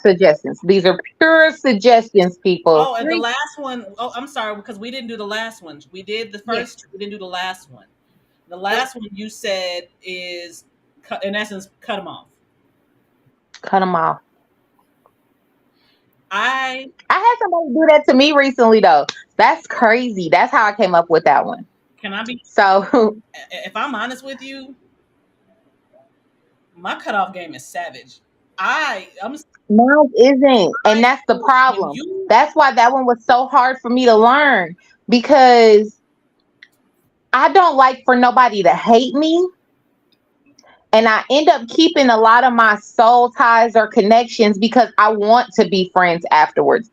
Suggestions. These are pure suggestions, people. Oh, and the last one. Oh, I'm sorry, because we didn't do the last one. We did the first. We didn't do the last one. The last one you said is, in essence, cut them off. Cut them off. I had somebody do that to me recently, though. That's crazy. That's how I came up with that one. can I be So if I'm honest with you, my cutoff game is savage. I'm mine isn't, and I, that's the when problem. you That's why that one was so hard for me to learn, because I don't like for nobody to hate me, and I end up keeping a lot of my soul ties or connections because I want to be friends afterwards.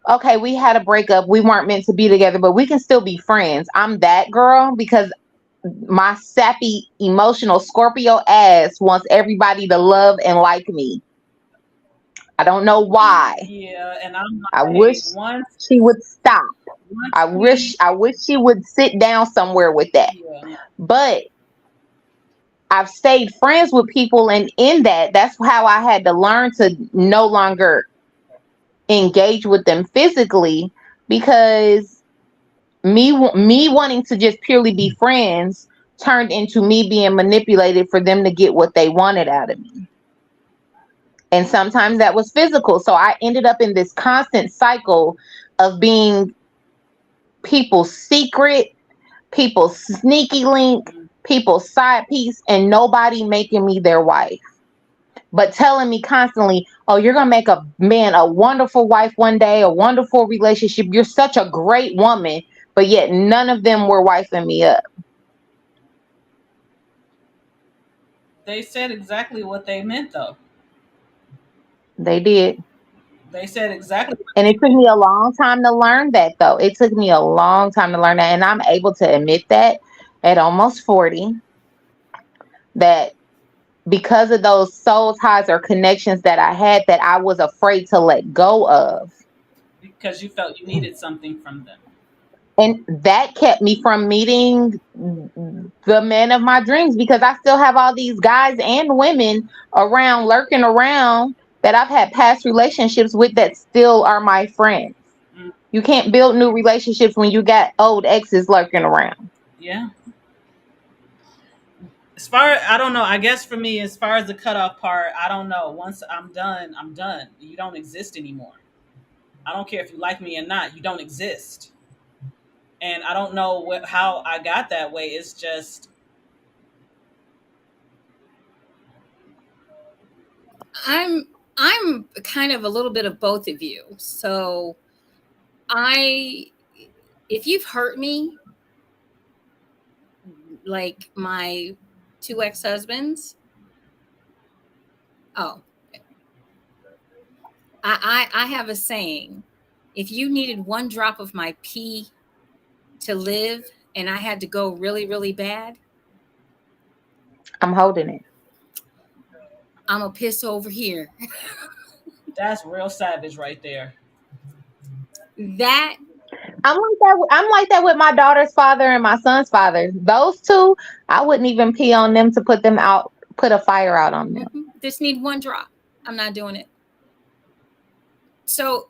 Okay, we had a breakup. We weren't meant to be together, but we can still be friends. I'm that girl because my sappy, emotional Scorpio ass wants everybody to love and like me. I don't know why. yeah, and I'm I wish like once she would stop. once I we wish I wish she would sit down somewhere with that. yeah. But I've stayed friends with people, and in that's how I had to learn to no longer engage with them physically, because me wanting to just purely be friends turned into me being manipulated for them to get what they wanted out of me. And sometimes that was physical. So I ended up in this constant cycle of being people's secret, people's sneaky link, people's side piece, and nobody making me their wife, but telling me constantly, oh, you're going to make a man a wonderful wife one day, a wonderful relationship. You're such a great woman. But yet none of them were wifing me up. They said exactly what they meant though. They did. They said exactly And it took me a long time to learn that, though. It took me a long time to learn that. And I'm able to admit that at almost 40, that because of those soul ties or connections that I had that I was afraid to let go of. because you felt you needed something from them. And that kept me from meeting the men of my dreams, because I still have all these guys and women around, lurking around, that I've had past relationships with that still are my friends. Mm, You can't build new relationships when you got old exes lurking around. yeah. As far I don't know. I guess for me, as far as the cutoff part, I don't know. Once I'm done, I'm done. You don't exist anymore. I don't care if you like me or not. You don't exist. And I don't know how I got that way. It's just I'm I'm kind of a little bit of both of you. So I if you've hurt me, like my two ex-husbands, oh, I have a saying. If you needed one drop of my pee to live and I had to go really, really bad, I'm holding it. I'm a piss over here. that's real savage right there. That I'm like that with my daughter's father and my son's father. Those two, I wouldn't even pee on them to put them out, put a fire out on them. just need one drop. I'm not doing it. So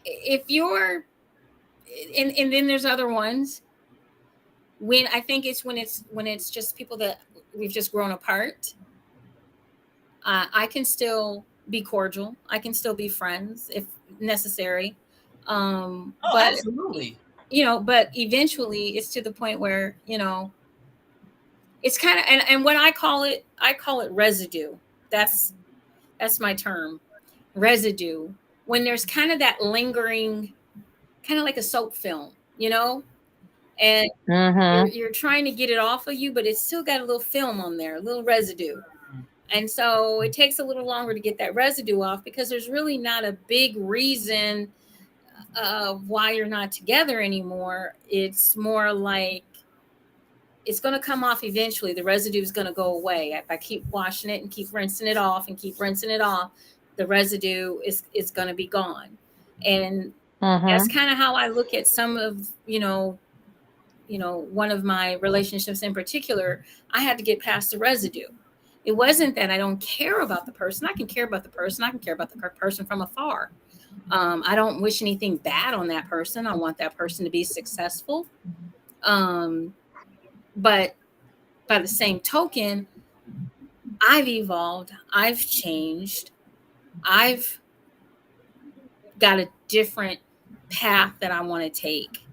if you're and then there's other ones when I think it's when it's just people that we've just grown apart. I can still be cordial. I can still be friends if necessary. Oh, But absolutely. but eventually it's to the point where it's kind of and what I call it residue. That's that's my term, residue. When there's kind of that lingering, kind of like a soap film, and Mm-hmm. you're trying to get it off of you, but it's still got a little film on there, a little residue. And so it takes a little longer to get that residue off because there's really not a big reason of why you're not together anymore. It's more like it's going to come off eventually. The residue is going to go away. If I keep washing it and keep rinsing it off and keep rinsing it off, the residue is going to be gone. And that's Mm-hmm. kind of how I look at some of, one of my relationships in particular. I had to get past the residue. It wasn't that I don't care about the person. I can care about the person. I can care about the person from afar. I don't wish anything bad on that person. I want that person to be successful. Um, but by the same token, I've evolved. I've changed. I've got a different path that I want to take.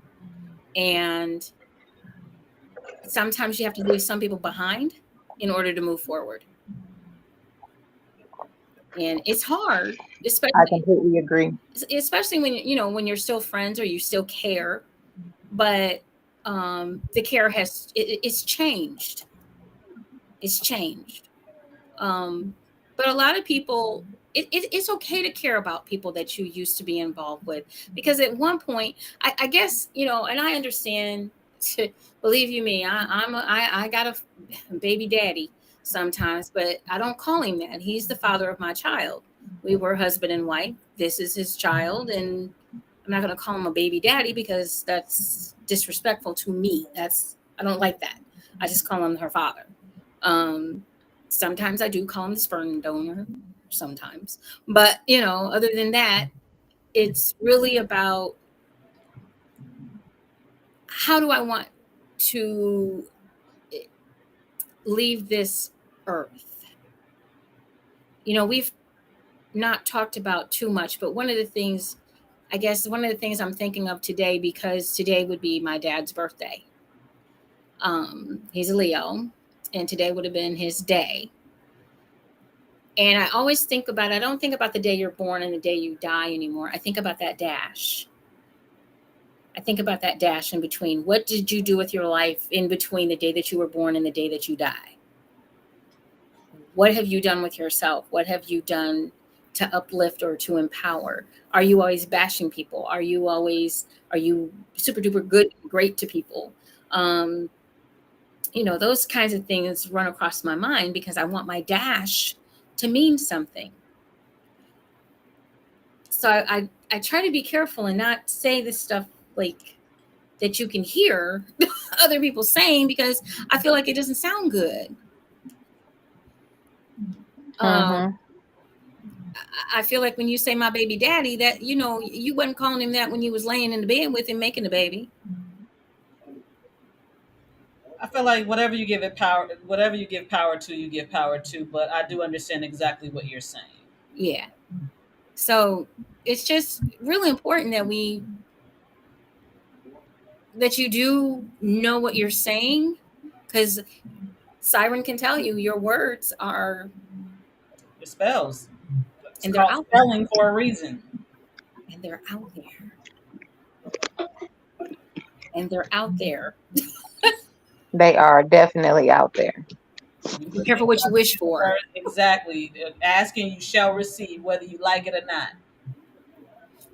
And sometimes you have to leave some people behind in order to move forward. And it's hard, I completely agree. especially when when you're still friends or you still care, but the care it's changed. It's changed. But a lot of people, it's okay to care about people that you used to be involved with, because at one point, I guess, and I understand. Believe you me, I got a baby daddy sometimes, but I don't call him that. He's the father of my child. We were husband and wife. This is his child, and I'm not going to call him a baby daddy because that's disrespectful to me. I don't like that. I just call him her father. Sometimes I do call him the sperm donor, sometimes. But, other than that, it's really about how do I want to leave this earth? We've not talked about too much, but one of the things I'm thinking of today, because today would be my dad's birthday. He's a Leo, and today would have been his day. And I always think about, I don't think about the day you're born and the day you die anymore. I think about that dash. I think about that dash in between. What did you do with your life in between the day that you were born and the day that you die? What have you done with yourself? What have you done to uplift or to empower? Are you always bashing people? Are you super duper good, great to people? Those kinds of things run across my mind because I want my dash to mean something. So I try to be careful and not say this stuff like that you can hear other people saying, because I feel like it doesn't sound good. I feel like when you say my baby daddy, that you wasn't calling him that when you was laying in the bed with him making the baby. I feel like whatever you give power to, you give power to. But I do understand exactly what you're saying. Yeah. So it's just really important that you do know what you're saying, because Siren can tell you your words are Your spells. It's and they're called out spelling for a reason. And they're out there. And they're out there. They are definitely out there. Be careful what you wish for. Exactly. Asking, you shall receive, whether you like it or not.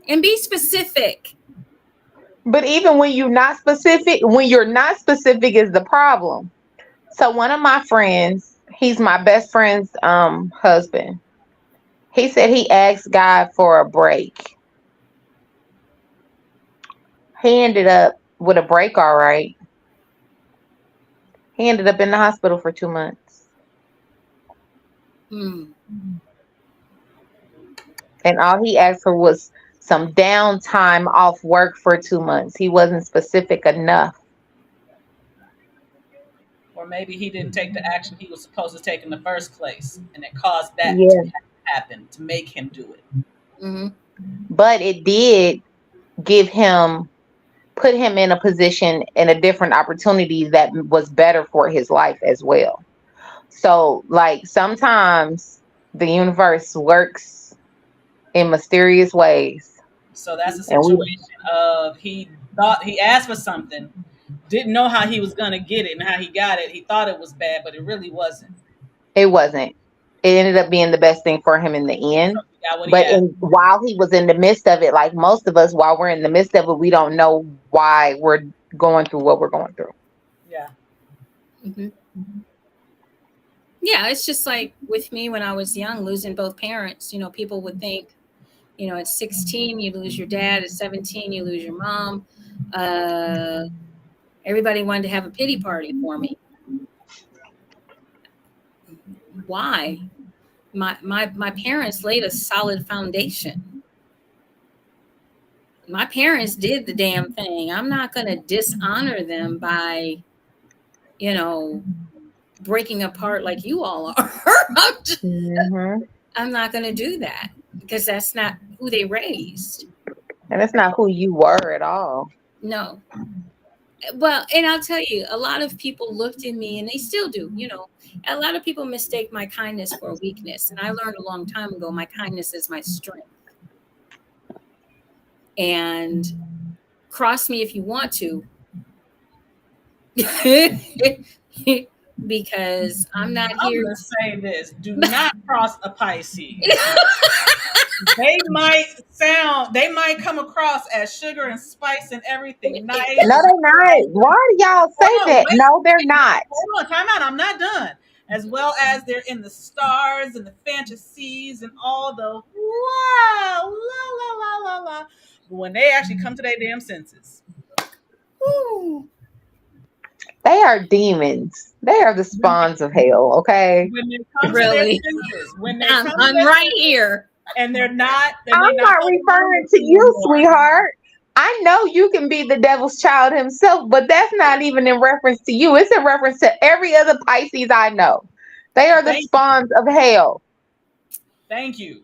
And be specific. But even when you're not specific is the problem. So one of my friends, he's my best friend's husband. He said he asked God for a break. He ended up with a break, all right. He ended up in the hospital for 2 months. And all he asked for was some downtime off work for 2 months. He wasn't specific enough. Or maybe he didn't take the action he was supposed to take in the first place, and it caused that to happen, to make him do it. But it did put him in a position, in a different opportunity that was better for his life as well. So, like, sometimes the universe works in mysterious ways. So that's a situation of he asked for something, didn't know how he was going to get it and how he got it. He thought it was bad, but it really wasn't. It wasn't. It ended up being the best thing for him in the end. But while he was in the midst of it, like most of us, while we're in the midst of it, we don't know why we're going through what we're going through. Yeah. Yeah, it's just like with me when I was young, losing both parents. People would think, at 16 you lose your dad, at 17 you lose your mom. Everybody wanted to have a pity party for me. Why? My parents laid a solid foundation. My parents did the damn thing. I'm not going to dishonor them by, breaking apart like you all are. I'm not going to do that. because that's not who they raised. And it's not who you were at all. No. Well, and I'll tell you, a lot of people looked at me, and they still do. A lot of people mistake my kindness for a weakness, and I learned a long time ago my kindness is my strength. And cross me if you want to, because I'm not here to say this. Do not cross a Pisces. They might come across as sugar and spice and everything nice. No, they're not. Why do y'all say that? No, they're not. Hold on, time out. I'm not done. As well as they're in the stars and the fantasies and all the la la la la la. But when they actually come to their damn senses, Ooh. They are demons. They are the spawns of hell. Okay. When they come Really? to their senses, when they I'm come to their right senses, here. and they're not. I'm not referring to you, sweetheart. I know you can be the devil's child himself, but that's not even in reference to you. It's in reference to every other Pisces I know. They are the spawns of hell. Thank you.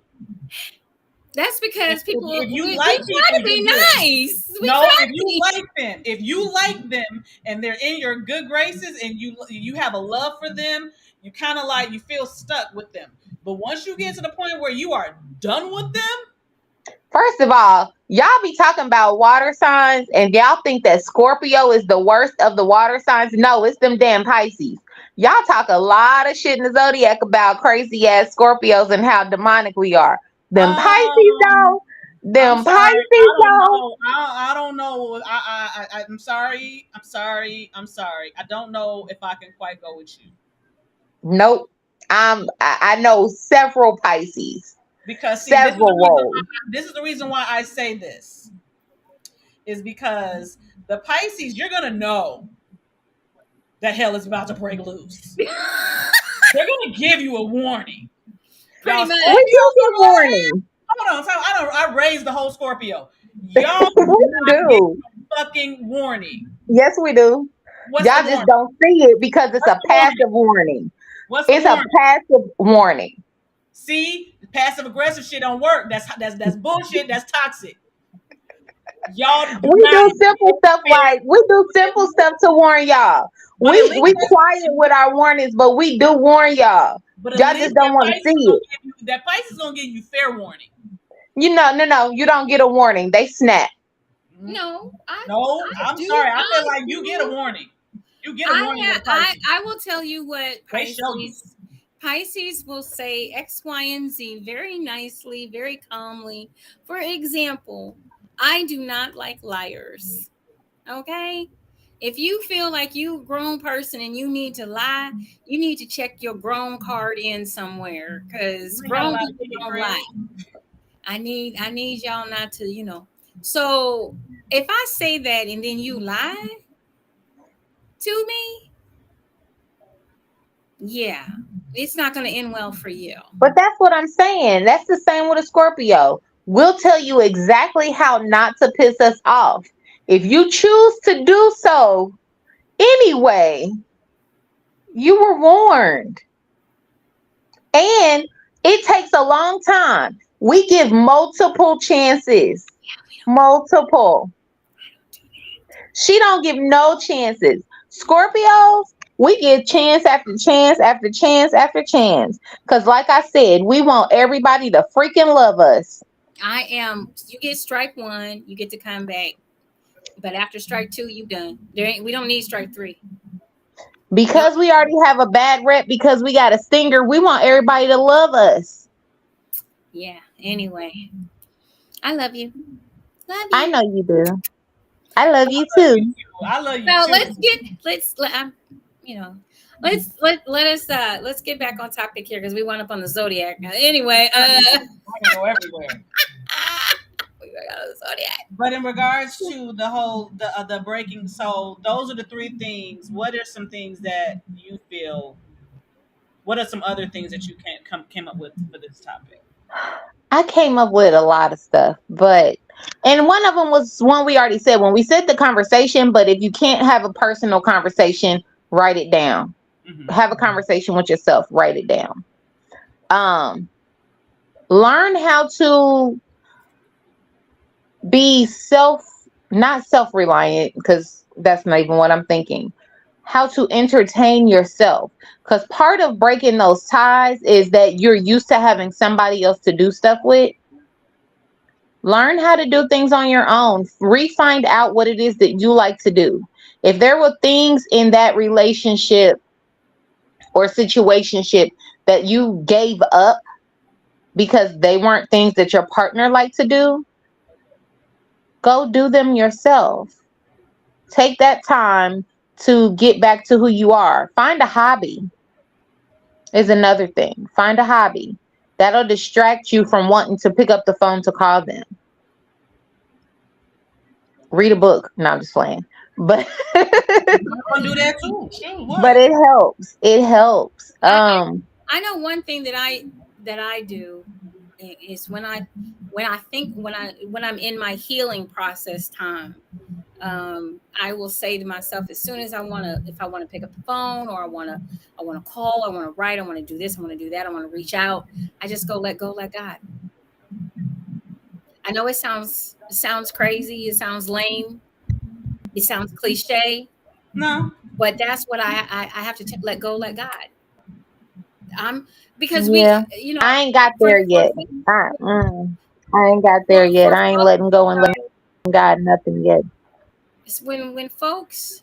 That's because people if you we like try to be nice. If you like them and they're in your good graces and you have a love for them, you kind of like you feel stuck with them. But once you get to the point where you are done with them, first of all, y'all be talking about water signs and y'all think that Scorpio is the worst of the water signs. No, it's them damn Pisces. Y'all talk a lot of shit in the zodiac about crazy ass Scorpios and how demonic we are. Them Pisces though. Them Pisces though. I don't know. I'm sorry. I don't know if I can quite go with you. Nope. I know several Pisces. Because several roles. This is the reason why I say this. Is because the Pisces, you're gonna know that hell is about to break loose. They're gonna give you a warning. Pretty much. We do get warning. Hold on, I raised the whole Scorpio. Y'all do fucking warning. Yes, we do. Y'all just don't see it because it's a passive warning. It's a passive warning. See, the passive aggressive shit don't work. That's bullshit. That's toxic. Y'all, we do simple stuff to warn y'all. We quiet with our warnings, but we do warn y'all. But y'all just don't want to see it. That Pisces is gonna give you fair warning. No, you don't get a warning. They snap. No, I'm sorry. I feel like you get a warning. You get a warning. I will tell you what Pisces will say X, Y, and Z very nicely, very calmly. For example, I do not like liars. Okay? If you feel like you're a grown person and you need to lie, you need to check your grown card in somewhere because grown people don't lie. I need y'all not to, So if I say that and then you lie to me, yeah, it's not going to end well for you. But that's what I'm saying. That's the same with a Scorpio. We'll tell you exactly how not to piss us off. If you choose to do so anyway, you were warned. And it takes a long time. We give multiple chances. Multiple. She don't give no chances. Scorpios, we give chance after chance after chance after chance. Because like I said, we want everybody to freaking love us. You get strike 1, you get to come back. But after strike 2, you done. We don't need strike 3. Because we already have a bad rep because we got a stinger, we want everybody to love us. Yeah, anyway. I love you. Love you. I know you do. I love you too. I love you so too. Let's get back on topic here because we went up on the zodiac. Anyway, I can go everywhere. We got on the zodiac. But in regards to the breaking, so those are the 3 things. What are some things that you feel? What are some other things that you came up with for this topic? I came up with a lot of stuff, and one of them was one we already said when we said the conversation. But if you can't have a personal conversation, write it down. Mm-hmm. Have a conversation with yourself. Write it down. Learn how to be not self-reliant, because that's not even what I'm thinking. How to entertain yourself. Because part of breaking those ties is that you're used to having somebody else to do stuff with. Learn how to do things on your own. Re-find out what it is that you like to do. If there were things in that relationship or situationship that you gave up because they weren't things that your partner liked to do, go do them yourself. Take that time to get back to who you are. Find a hobby is another thing. Find a hobby. That'll distract you from wanting to pick up the phone to call them. Read a book. No, I'm just playing. But I'm gonna do that too. Shoot, what? but it helps. It helps. I know one thing that I do is when I'm in my healing process time, I will say to myself, as soon as if I want to pick up the phone, or I want to call, I want to write, I want to do this, I want to do that, I want to reach out, I just let go, let God. I know it sounds crazy, it sounds lame, it sounds cliche. No, but that's what I have to let go, let God. Because yeah. we, you know, I ain't got there yet. I ain't got there yet. I ain't letting go and letting God nothing yet. When folks,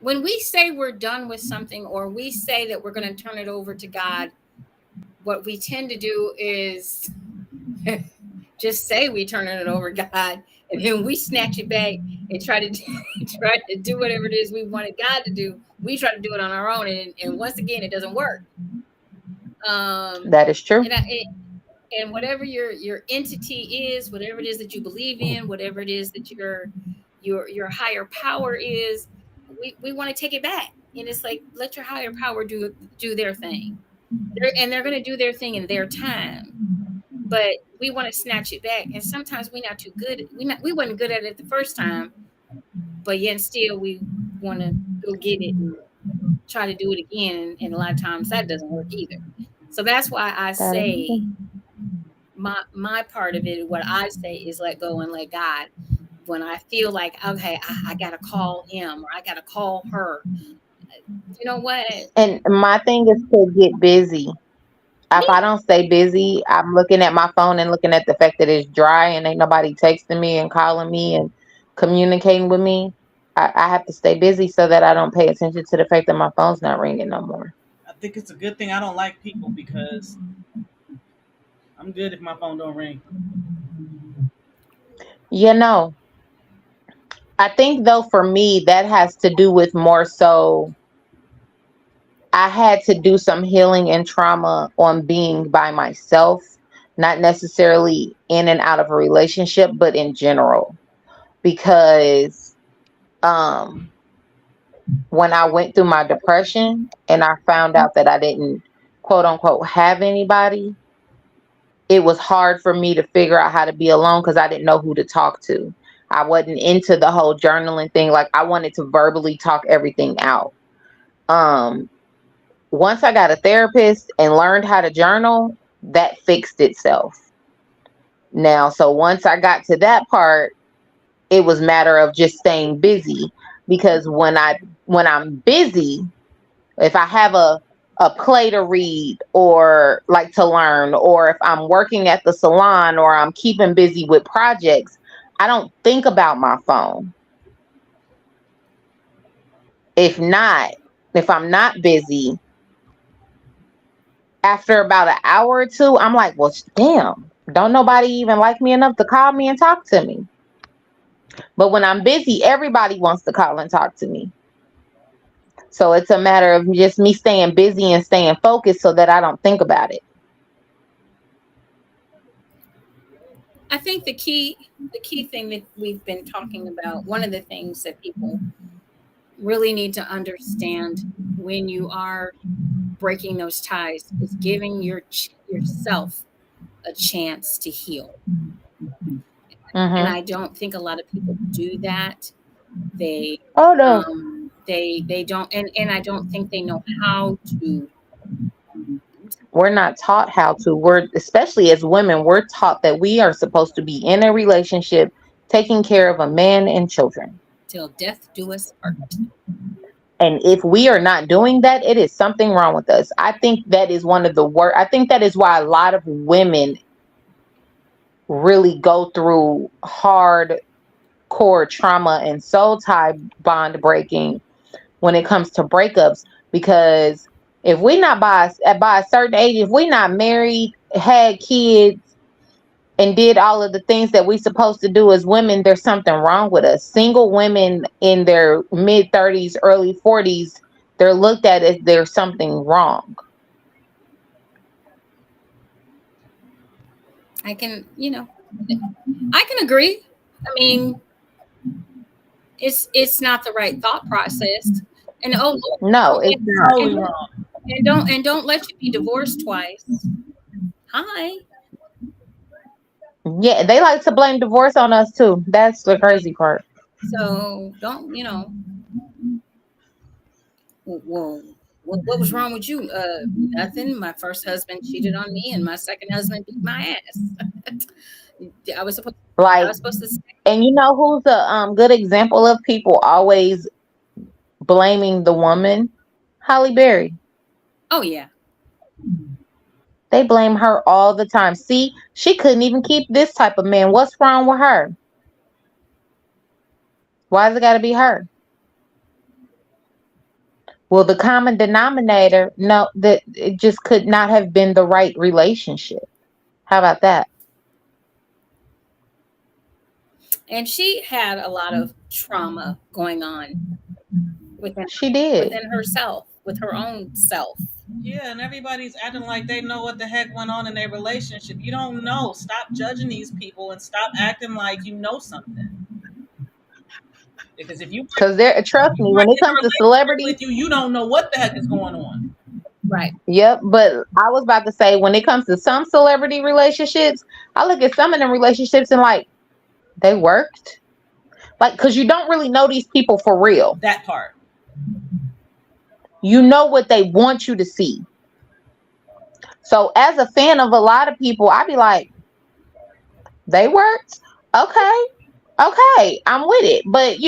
when we say we're done with something, or we say that we're going to turn it over to God, what we tend to do is just say we turning it over to God, and then we snatch it back and try to do whatever it is we wanted God to do. We try to do it on our own, and once again, it doesn't work. That is true. And whatever your entity is, whatever it is that you believe in, whatever it is that your higher power is, we want to take it back. And it's like, let your higher power do their thing. They're going to do their thing in their time. But we want to snatch it back. And sometimes we're not too good. We wasn't good at it the first time, but yet still we want to go get it and try to do it again. And a lot of times that doesn't work either. So that's why I say my part of it, what I say is let go and let God. When I feel like, okay, I got to call him, or I got to call her. You know what? And my thing is to get busy. If I don't stay busy, I'm looking at my phone and looking at the fact that it's dry and ain't nobody texting me and calling me and communicating with me. I have to stay busy so that I don't pay attention to the fact that my phone's not ringing no more. I think it's a good thing I don't like people, because I'm good if my phone don't ring. You know, I think though for me that has to do with more so I had to do some healing and trauma on being by myself, not necessarily in and out of a relationship, but in general. Because when I went through my depression and I found out that I didn't quote unquote have anybody, it was hard for me to figure out how to be alone because I didn't know who to talk to. I wasn't into the whole journaling thing. Like, I wanted to verbally talk everything out. Once I got a therapist and learned how to journal, that fixed itself. Now, so once I got to that part, it was matter of just staying busy, because when I'm busy, if I have a play to read or like to learn, or if I'm working at the salon or I'm keeping busy with projects, I don't think about my phone. If I'm not busy, after about an hour or two, I'm like, well, damn, don't nobody even like me enough to call me and talk to me. But when I'm busy, everybody wants to call and talk to me. So it's a matter of just me staying busy and staying focused so that I don't think about it. I think the key thing that we've been talking about, one of the things that people really need to understand when you are breaking those ties, is giving yourself a chance to heal. And I don't think a lot of people do that. They Oh no. they don't, and I don't think they know how to We're not taught how to. We're, especially as women, we're taught that we are supposed to be in a relationship taking care of a man and children. Till death do us part. And if we are not doing that, it is something wrong with us. I think that is one of the worst. I think that is why a lot of women really go through hard core trauma and soul tie bond breaking when it comes to breakups, because if we not by a certain age, if we not married, had kids, and did all of the things that we supposed to do as women, there's something wrong with us. Single women in their mid 30s, early 40s, they're looked at as there's something wrong. I can, I can agree. I mean, it's not the right thought process. And oh Lord, No, it's not. Totally wrong. And don't let you be divorced twice. Hi. Yeah, they like to blame divorce on us too. That's the crazy part. So don't, well, what was wrong with you? Nothing. My first husband cheated on me, and my second husband beat my ass. I was supposed to say, And you know who's a good example of people always blaming the woman? Halle Berry. oh yeah. They blame her all the time. See, she couldn't even keep this type of man. What's wrong with her? Why's it got to be her? Well, the common denominator, no, that it just could not have been the right relationship. How about that? And she had a lot of trauma going on within She did. within herself, with her own self. Yeah, and everybody's acting like they know what the heck went on in their relationship. You don't know. Stop judging these people and stop acting like you know something. Because if you Because trust me, when it comes to celebrities, with you, you don't know what the heck is going on. Right. yep. But I was about to say, when it comes to some celebrity relationships, I look at some of them relationships and like, they worked. Like, because you don't really know these people for real. That part. You know what they want you to see. So as a fan of a lot of people, I'd be like, they worked? Okay, I'm with it. But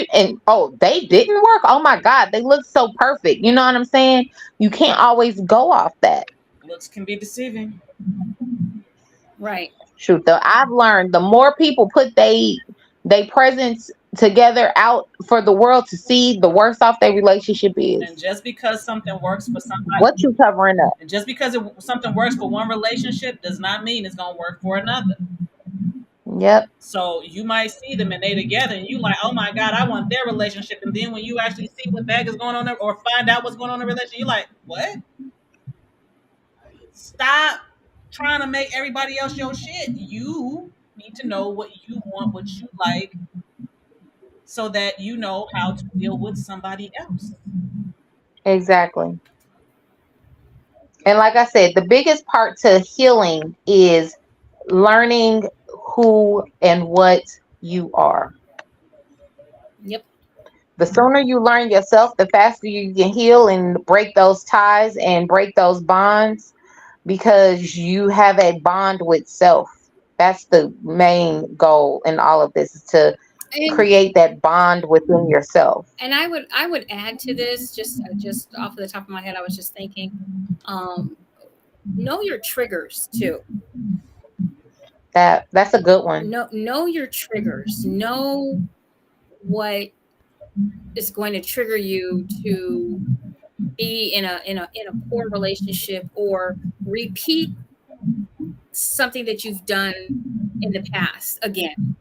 they didn't work. Oh my God, they look so perfect. You know what I'm saying? You can't always go off that. Looks can be deceiving. Right. Shoot, though, I've learned the more people put they presence together out for the world to see, the worse off their relationship is. And just because something works for somebody, what you covering up? And just because something works for one relationship does not mean it's gonna work for another. Yep. So you might see them and they together, and you like, oh my God, I want their relationship. And then when you actually see what bag is going on there, or find out what's going on in the relationship, you're like, what? Stop trying to make everybody else your shit. You need to know what you want, what you like, so that you know how to deal with somebody else. Exactly. And like I said, the biggest part to healing is learning who and what you are. Yep. The sooner you learn yourself, the faster you can heal and break those ties and break those bonds, because you have a bond with self. That's the main goal in all of this, is to create that bond within yourself. And I would add to this, just off of the top of my head, I was just thinking, know your triggers too. That's a good one. Know your triggers. Know what is going to trigger you to be in a poor relationship or repeat something that you've done in the past again.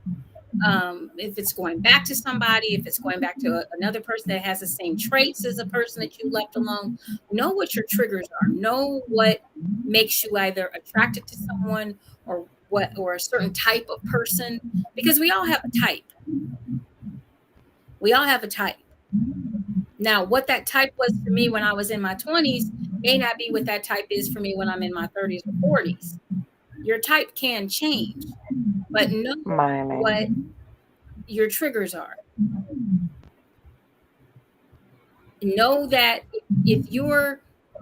If it's going back to somebody, if it's going back to another person that has the same traits as a person that you left alone, know what your triggers are. Know what makes you either attracted to someone or a certain type of person, because we all have a type. We all have a type. Now, what that type was for me when I was in my 20s may not be what that type is for me when I'm in my 30s or 40s. Your type can change, but know what your triggers are. Know that if you're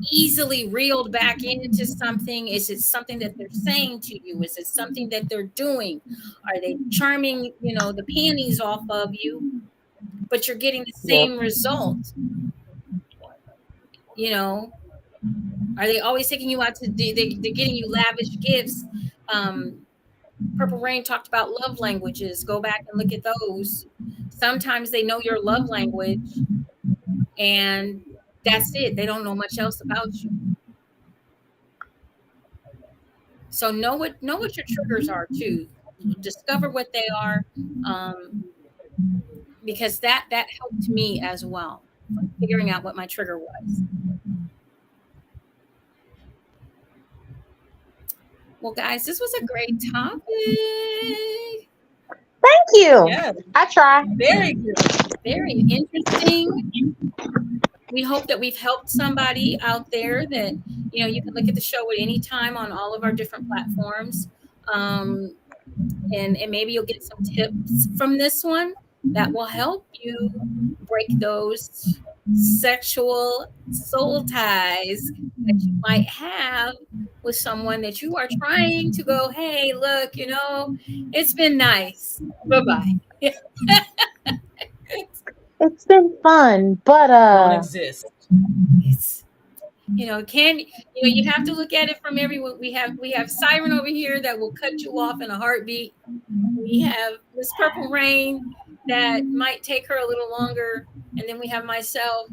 easily reeled back into something? Is it something that they're saying to you? Is it something that they're doing? Are they charming, the panties off of you, but you're getting the Yep. same result? Are they always taking you out they're getting you lavish gifts? Purple Rain talked about love languages. Go back and look at those. Sometimes they know your love language, and that's it. They don't know much else about you. So know what your triggers are too. Discover what they are, because that helped me as well, figuring out what my trigger was. Well, guys, this was a great topic. Thank you. Yeah, I try. very good. Very interesting. We hope that we've helped somebody out there that, you can look at the show at any time on all of our different platforms. And maybe you'll get some tips from this one that will help you break those sexual soul ties that you might have with someone that you are trying to go, hey, look, it's been nice. Bye-bye. It's been fun, but Don't exist. It's, you have to look at it from everyone. We have Siren over here that will cut you off in a heartbeat. We have Miss Purple Rain that might take her a little longer, and then we have myself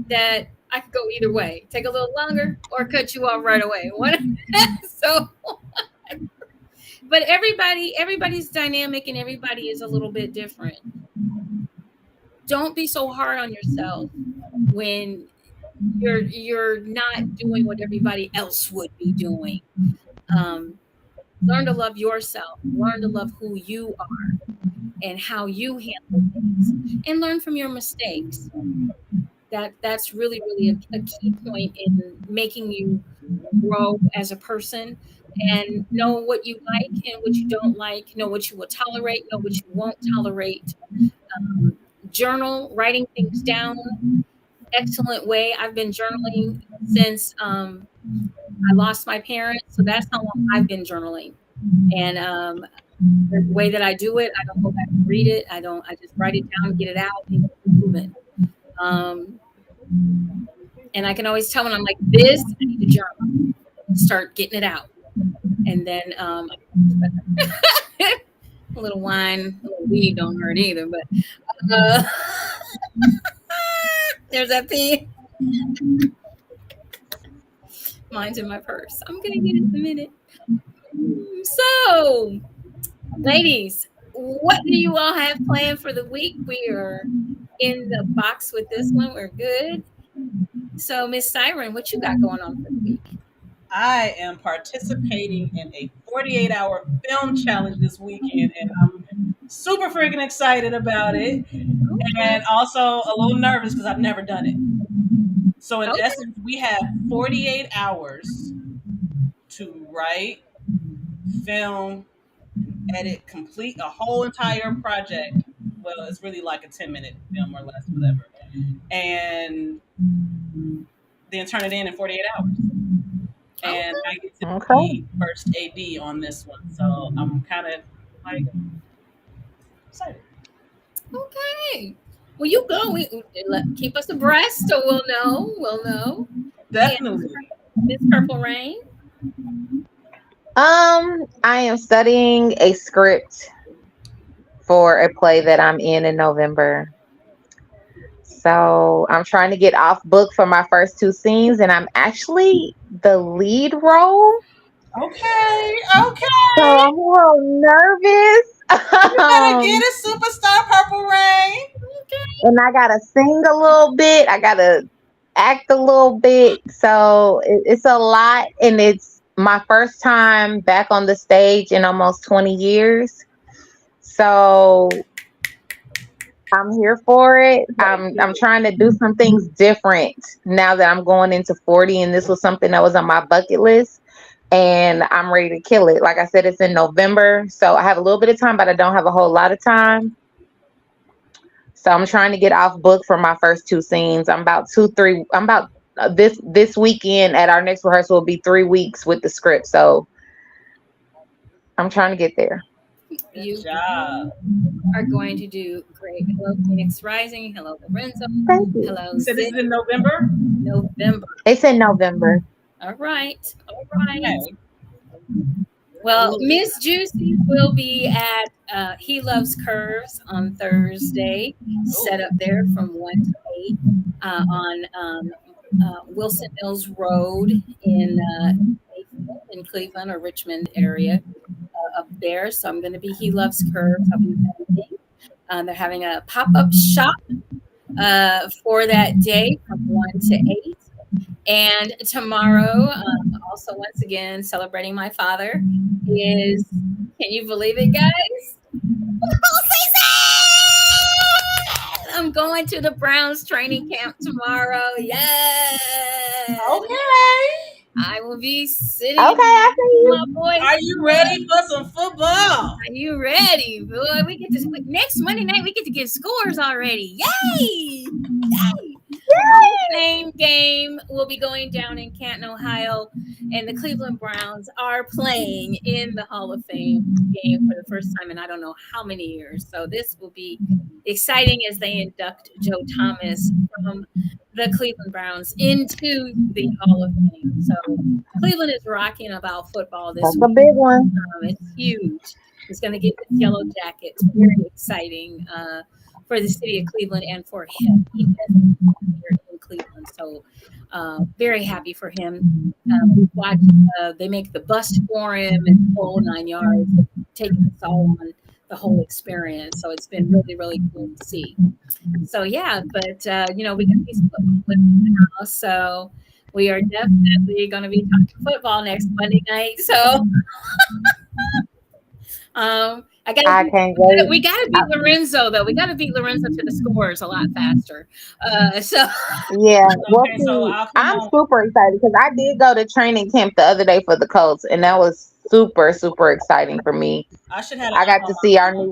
that I could go either way, take a little longer or cut you off right away. So, but everybody's dynamic and everybody is a little bit different. Don't be so hard on yourself when you're not doing what everybody else would be doing. Learn to love yourself. Learn to love who you are and how you handle things, and learn from your mistakes. That's really, really a key point in making you grow as a person, and know what you like and what you don't like, know what you will tolerate, know what you won't tolerate. Journal, writing things down, excellent way. I've been journaling since I lost my parents, so that's how long I've been journaling. And the way that I do it, I don't go back and read it. I just write it down, get it out, and keep moving. And I can always tell when I'm like this, I need to journal, start getting it out, and then a little wine, a little weed don't hurt either. But there's that thing. Mine's in my purse. I'm gonna get it in a minute. So, ladies, what do you all have planned for the week? We are in the box with this one. We're good. So, Miss Siren, what you got going on for the week? I am participating in a 48-hour film challenge this weekend, and I'm super freaking excited about it, and also a little nervous because I've never done it. So in essence, we have 48 hours to write, film, edit, complete a whole entire project. Well, it's really like a 10-minute film or less, whatever. And then turn it in 48 hours. And I get to be first AD on this one. So I'm kind of like excited. Okay. Well, you go. Keep us abreast so we'll know. We'll know. Definitely. Miss Purple Rain. I am studying a script for a play that I'm in November. So I'm trying to get off book for my first 2 scenes, and I'm actually the lead role. Okay. So I'm a little nervous. You gotta get it, superstar Purple Rain. Okay. And I gotta sing a little bit. I gotta act a little bit. So it's a lot, and it's my first time back on the stage in almost 20 years. So I'm here for it. I'm trying to do some things different now that I'm going into 40, and this was something that was on my bucket list, and I'm ready to kill it. Like I said, it's in November, so I have a little bit of time, but I don't have a whole lot of time. So I'm trying to get off book for my first 2 scenes. I'm about this weekend at our next rehearsal will be 3 weeks with the script. So I'm trying to get there. You Good job. are going to do great. Hello, Phoenix Rising. Hello, Lorenzo. Thank you. Hello, You said this Zip. is in November? November. It's in November. All right. All right. Okay. Well, Miss JewCee will be at He Loves Curves on Thursday, set up there from 1 to 8 on Wilson Mills Road in Cleveland or Richmond area up there. So I'm going to be He Loves Curves. I'll be vending. They're having a pop-up shop for that day from 1 to 8. And tomorrow, also once again, celebrating my father is, can you believe it, guys? Football season! I'm going to the Browns training camp tomorrow. Yes! Okay. I will be sitting Okay, I see you. my boys. Are you ready for some football? Are you ready? Boy, we get to next Monday night we get to get scores already. Yay! Yay! Same game will be going down in Canton, Ohio, and the Cleveland Browns are playing in the Hall of Fame game for the first time in I don't know how many years. So this will be exciting as they induct Joe Thomas from the Cleveland Browns into the Hall of Fame. So Cleveland is rocking about football this That's week. a big one. It's huge. It's going to get the yellow jackets. Very exciting for the city of Cleveland and for him. He doesn't here in Cleveland, so very happy for him. We've watched, they make the bus for him and the whole 9 yards, taking us all on the whole experience. So it's been really, really cool to see. So yeah, but we got these football now, so we are definitely going to be talking football next Monday night. So I can't wait. we got to beat Lorenzo, though. We got to beat Lorenzo to the scores a lot faster. Yeah, well, Okay, so see, I'll come I'm on. super excited because I did go to training camp the other day for the Colts, and that was super, super exciting for me. I should have. I got to see our new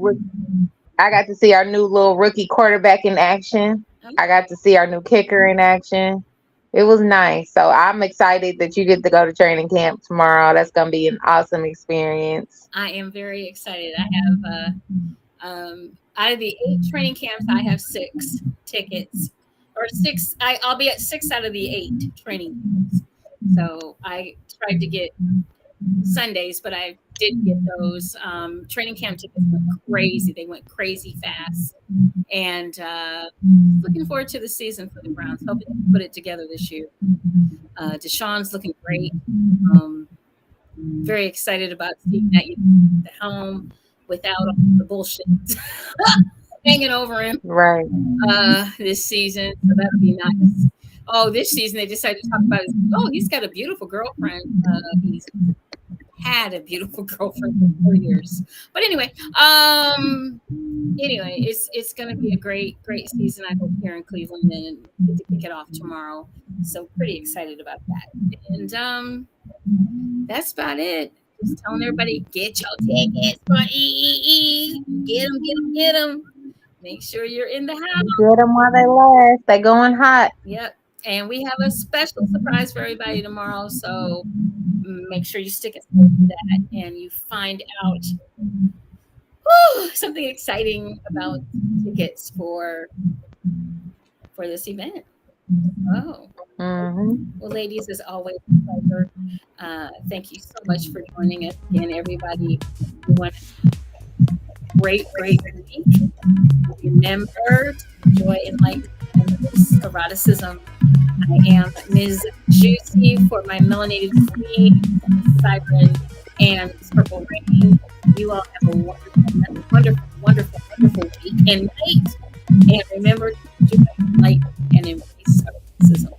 little rookie quarterback in action. I got to see our new kicker in action. It was nice. So I'm excited that you get to go to training camp tomorrow. That's going to be an awesome experience. I am very excited. I have out of the 8 training camps, I have 6 tickets, or 6. I'll be at 6 out of the 8 training camps. So I tried to get Sundays, but I didn't get those. Training camp tickets went crazy. They went crazy fast. And looking forward to the season for the Browns. Hoping to put it together this year. Deshaun's looking great. Very excited about seeing that at the helm without all the bullshit hanging over him this season. So that'll be nice. Oh, this season they decided to talk about he's got a beautiful girlfriend. He's had a beautiful girlfriend for 4 years. But anyway, it's going to be a great season, I hope, here in Cleveland, and get to kick it off tomorrow. So pretty excited about that. And that's about it. Just telling everybody, get your tickets for EEE. Get them. Make sure you're in the house. Get them while they last. They're going hot. Yep. And we have a special surprise for everybody tomorrow. So make sure you stick it to that and you find out something exciting about tickets for this event. Oh. Mm-hmm. Well, ladies, as always, a pleasure. Thank you so much for joining us again, everybody. We want a great week. Remember to enjoy enlightenment and eroticism. I am Ms. JewCee for my melanated queen, Siren, and Purple Rain. You all have a wonderful week and night. And remember to enjoy light and embrace eroticism.